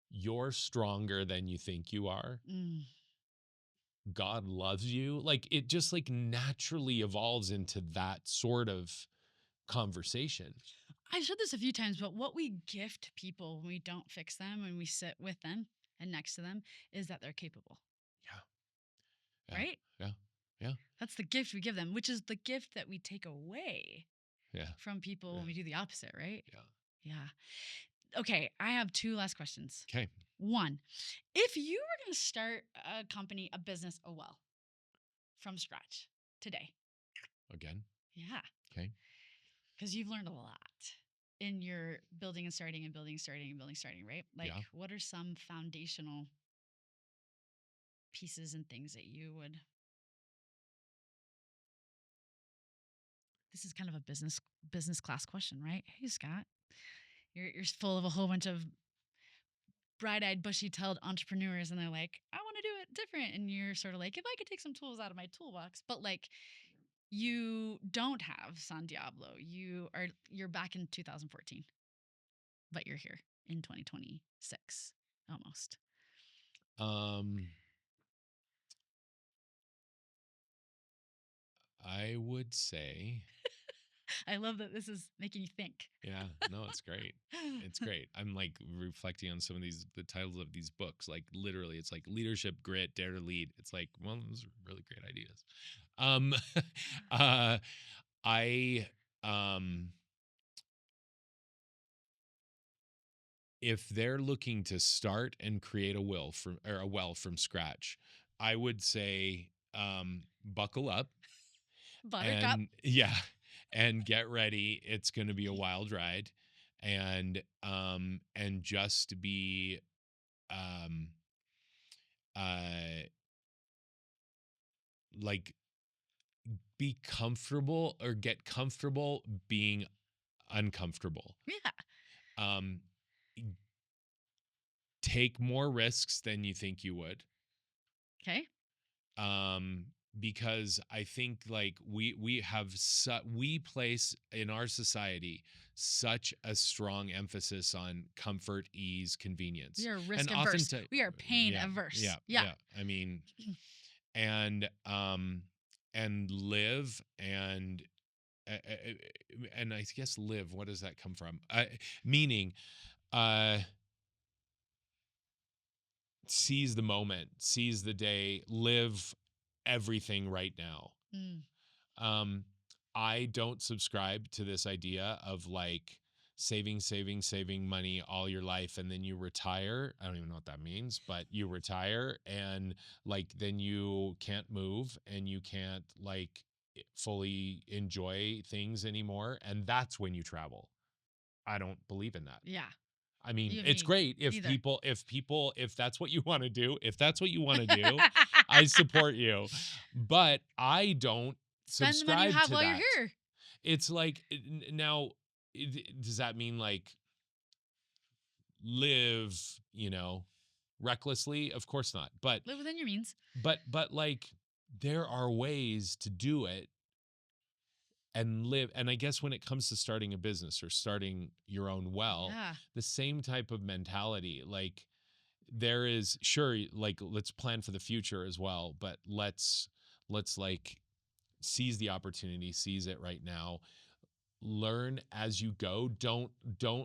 you're stronger than you think you are, Mm. God loves you. Like it just like naturally evolves into that sort of conversation. I've said this a few times, but what we gift people when we don't fix them, when we sit with them and next to them, is that they're capable, Yeah, yeah, right? yeah, yeah, That's the gift we give them, which is the gift that we take away yeah, from people yeah, when we do the opposite, right? yeah. Yeah. Okay, I have two last questions. Okay. One, if you were going to start a company, a business, from scratch today, Again. yeah, Okay. because you've learned a lot in your building and starting and building, starting and building, starting, right? Like, Yeah. what are some foundational pieces and things that you would? This is kind of a business class question, right? Hey, Scott, you're full of a whole bunch of bright-eyed, bushy-tailed entrepreneurs, and they're like, I want to do it different, and you're sort of like, if I could take some tools out of my toolbox, but like, you don't have San Diablo. You're back in 2014, but you're here in 2026 almost. Um, I would say, I love that this is making you think. yeah, no, it's great. It's great. I'm like reflecting on some of the titles of these books. Like literally, it's like leadership, grit, dare to lead. It's like, well, those are really great ideas. Um, uh, I, um, if they're looking to start and create a well from scratch, I would say, buckle up Buttercup. and yeah, and get ready. It's going to be a wild ride, and just be um uh like be comfortable or get comfortable being uncomfortable. Yeah. Um take more risks than you think you would. Okay. um because I think like we place in our society such a strong emphasis on comfort, ease, convenience, We are and risk often averse. We are pain yeah, averse. yeah, Yeah. yeah, I mean, and live uh, uh, and I guess live, what does that come from? Meaning, uh seize the moment, seize the day, live everything right now. Mm. Um, I don't subscribe to this idea of like saving money all your life and then you retire. I don't even know what that means, but you retire and like then you can't move and you can't like fully enjoy things anymore. And that's when you travel. I don't believe in that. Yeah. I mean, You and it's me. great Neither. if that's what you want to do, if that's what you want to do, I support you. But I don't Spend the money you subscribe have to while you're that. here. It's like now, does that mean like live, recklessly? Of course not. Live within your means. But like there are ways to do it and live. And I guess when it comes to starting a business or starting your own well, Yeah. the same type of mentality, like there is, sure, like let's plan for the future as well, but let's like seize the opportunity, seize it right now, learn as you go. Don't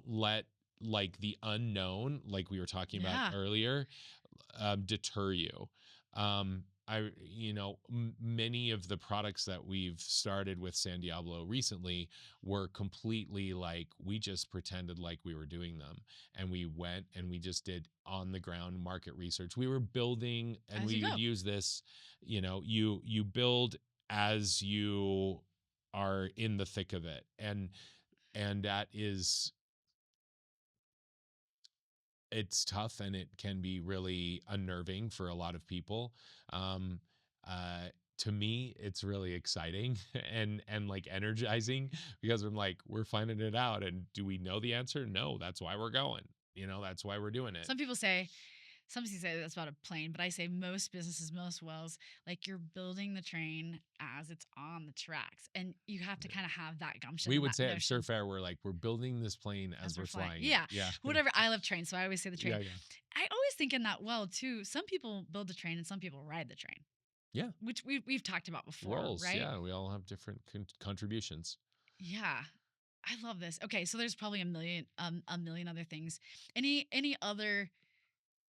let like the unknown, like we were talking about Yeah. earlier, deter you. Many of the products that we've started with San Diablo recently were completely like we just pretended like we were doing them, and we went and we just did on the ground market research. We were building, and As you we would go. use this. You build as you are in the thick of it, and that is, it's tough and it can be really unnerving for a lot of people. Um, uh, to me, it's really exciting and like energizing because I'm like, we're finding it out. And do we know the answer? No, that's why we're going. That's why we're doing it. Some people say that's about a plane, but I say most businesses, most wells, like you're building the train as it's on the tracks. And you have to kind of have that gumption We and would that say at notion Surf Air, we're like, we're building this plane as as we're we're flying. flying it. Yeah. Yeah. Whatever. I love trains. So I always say the train. Yeah. Yeah. I always think in that well too, some people build the train and some people ride the train. Yeah. Which we've talked about before, Roles. right? Yeah. We all have different contributions. Yeah. I love this. Okay, so there's probably a million other things. Any other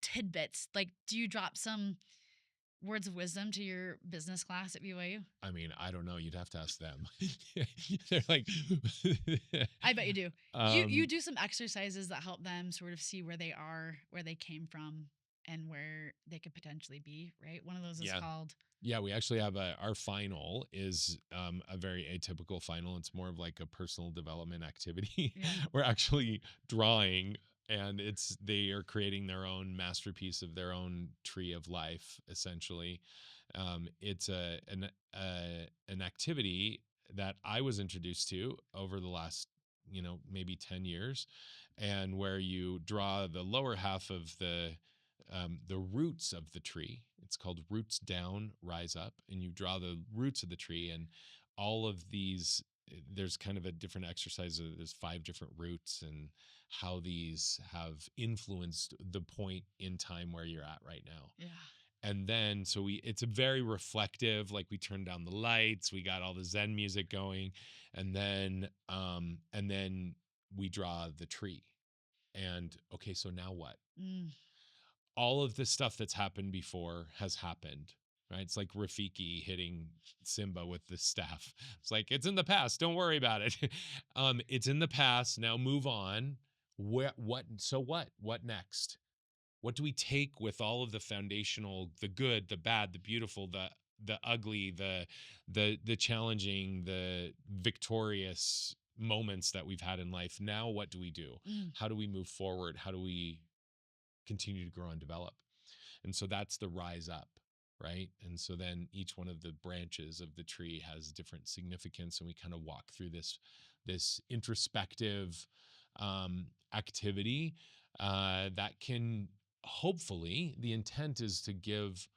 tidbits? Like do you drop some words of wisdom to your business class at BYU? I mean, I don't know. You'd have to ask them. They're like, I bet you do. You um, do some exercises that help them sort of see where they are, where they came from, and where they could potentially be, right? One of those is yeah. called Yeah, we actually have our final is a very atypical final. It's more of like a personal development activity. yeah. We're actually drawing, and they are creating their own masterpiece of their own tree of life. Essentially, it's an activity that I was introduced to over the last maybe 10 years, and where you draw the lower half of the roots of the tree. It's called roots down, rise up, and you draw the roots of the tree. And all of these, there's kind of a different exercise. There's 5 different roots and how these have influenced the point in time where you're at right now. Yeah. And then it's a very reflective, like we turned down the lights, we got all the Zen music going, and then we draw the tree. And okay, so now what? Mm. All of the stuff that's happened before has happened, right? It's like Rafiki hitting Simba with the staff. It's like, it's in the past, don't worry about it. It's in the past, now move on. What next? What do we take with all of the foundational, the good, the bad, the beautiful, the ugly, the challenging, the victorious moments that we've had in life? Now what do we do? Mm. How do we move forward? How do we continue to grow and develop? And so that's the rise up, right? And so then each one of the branches of the tree has different significance, and we kind of walk through this introspective activity that can, hopefully, the intent is to give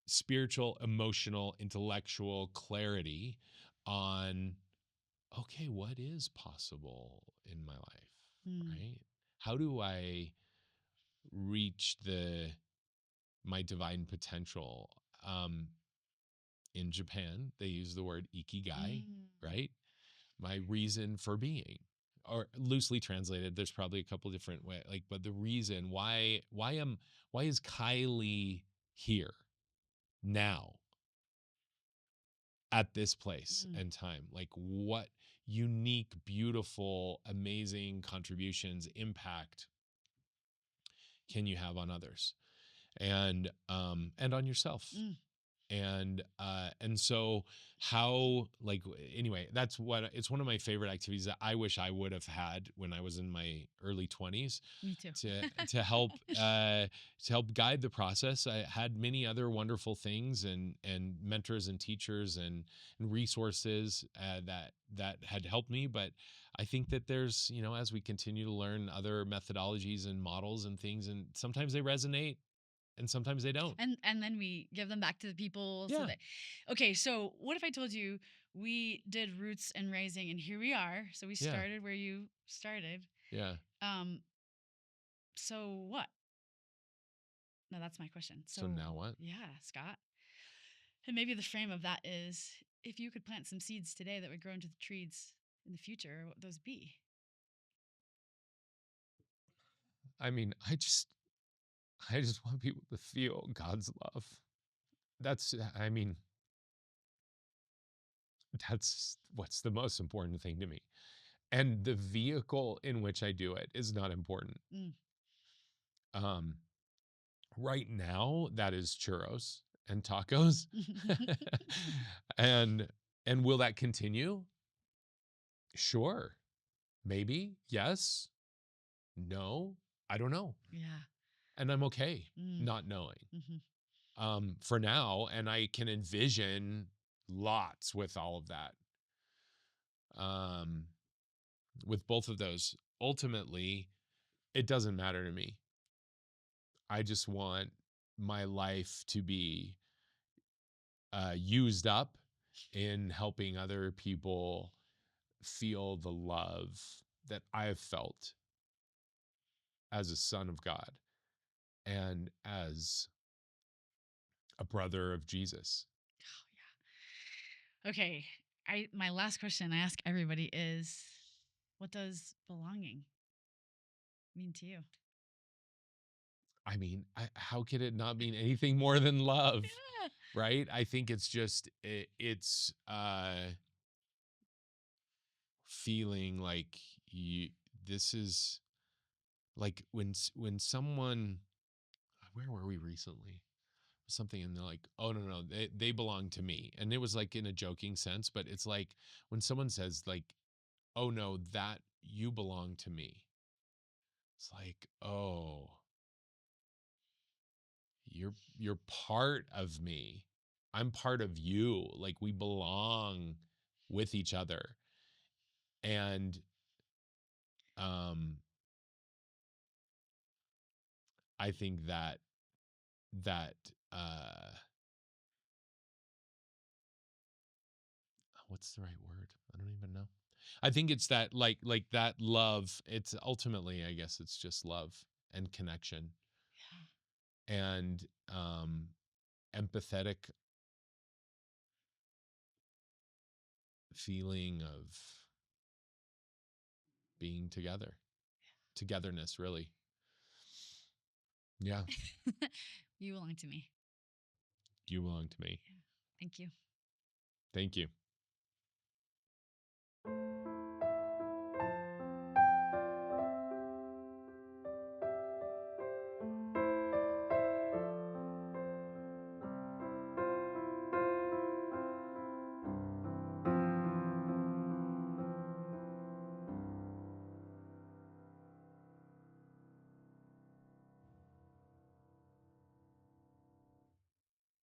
spiritual, emotional, intellectual clarity on, okay, what is possible in my life, Mm. right? How do I reach my divine potential? In Japan, they use the word ikigai, Mm. right? My reason for being, or loosely translated. There's probably a couple different ways, but the reason why is Kylee here now at this place Mm. and time? Like, what unique, beautiful, amazing contributions, impact can you have on others, and on yourself? Mm. And so how, like, anyway, it's one of my favorite activities that I wish I would have had when I was in my early 20s, Me too. to help guide the process. I had many other wonderful things and mentors and teachers and resources that had helped me, but I think that there's, as we continue to learn other methodologies and models and things, and sometimes they resonate and sometimes they don't. And then we give them back to the people so Yeah. that okay, so what if I told you we did roots and rising and here we are. So we Yeah. started where you started. Yeah. Um so what? No, that's my question. So So now what? yeah, Scott. And maybe the frame of that is if you could plant some seeds today that would grow into the trees in the future, what would those be? I mean, I just want people to feel God's love. I mean, that's what's the most important thing to me. And the vehicle in which I do it is not important. Mm. Um, right now, that is churros and tacos. and and will that continue? Sure. Maybe. Yes. No. I don't know. yeah. And I'm okay Mm. not knowing. Hmm. For now, and I can envision lots with all of that. Um, with both of those, ultimately, it doesn't matter to me. I just want my life to be used up in helping other people feel the love that I've felt as a son of God and as a brother of Jesus. Oh yeah. Okay. My last question I ask everybody is what does belonging mean to you? I mean, how could it not mean anything more than love? Yeah. Right? I think it's just it's feeling like you this is like when someone, where were we recently? Something, and they're like, "Oh, no, they belong to me." And it was like in a joking sense, but it's like when someone says like, "Oh no, that you belong to me." It's like, "Oh, you're part of me. I'm part of you. Like we belong with each other." And um I think that uh what's the right word? I don't even know. I think it's that like that love, it's ultimately, I guess it's just love and connection and empathetic feeling of being together. Togetherness, really. Yeah, You belong to me. you belong to me. Yeah. Thank you. Thank you.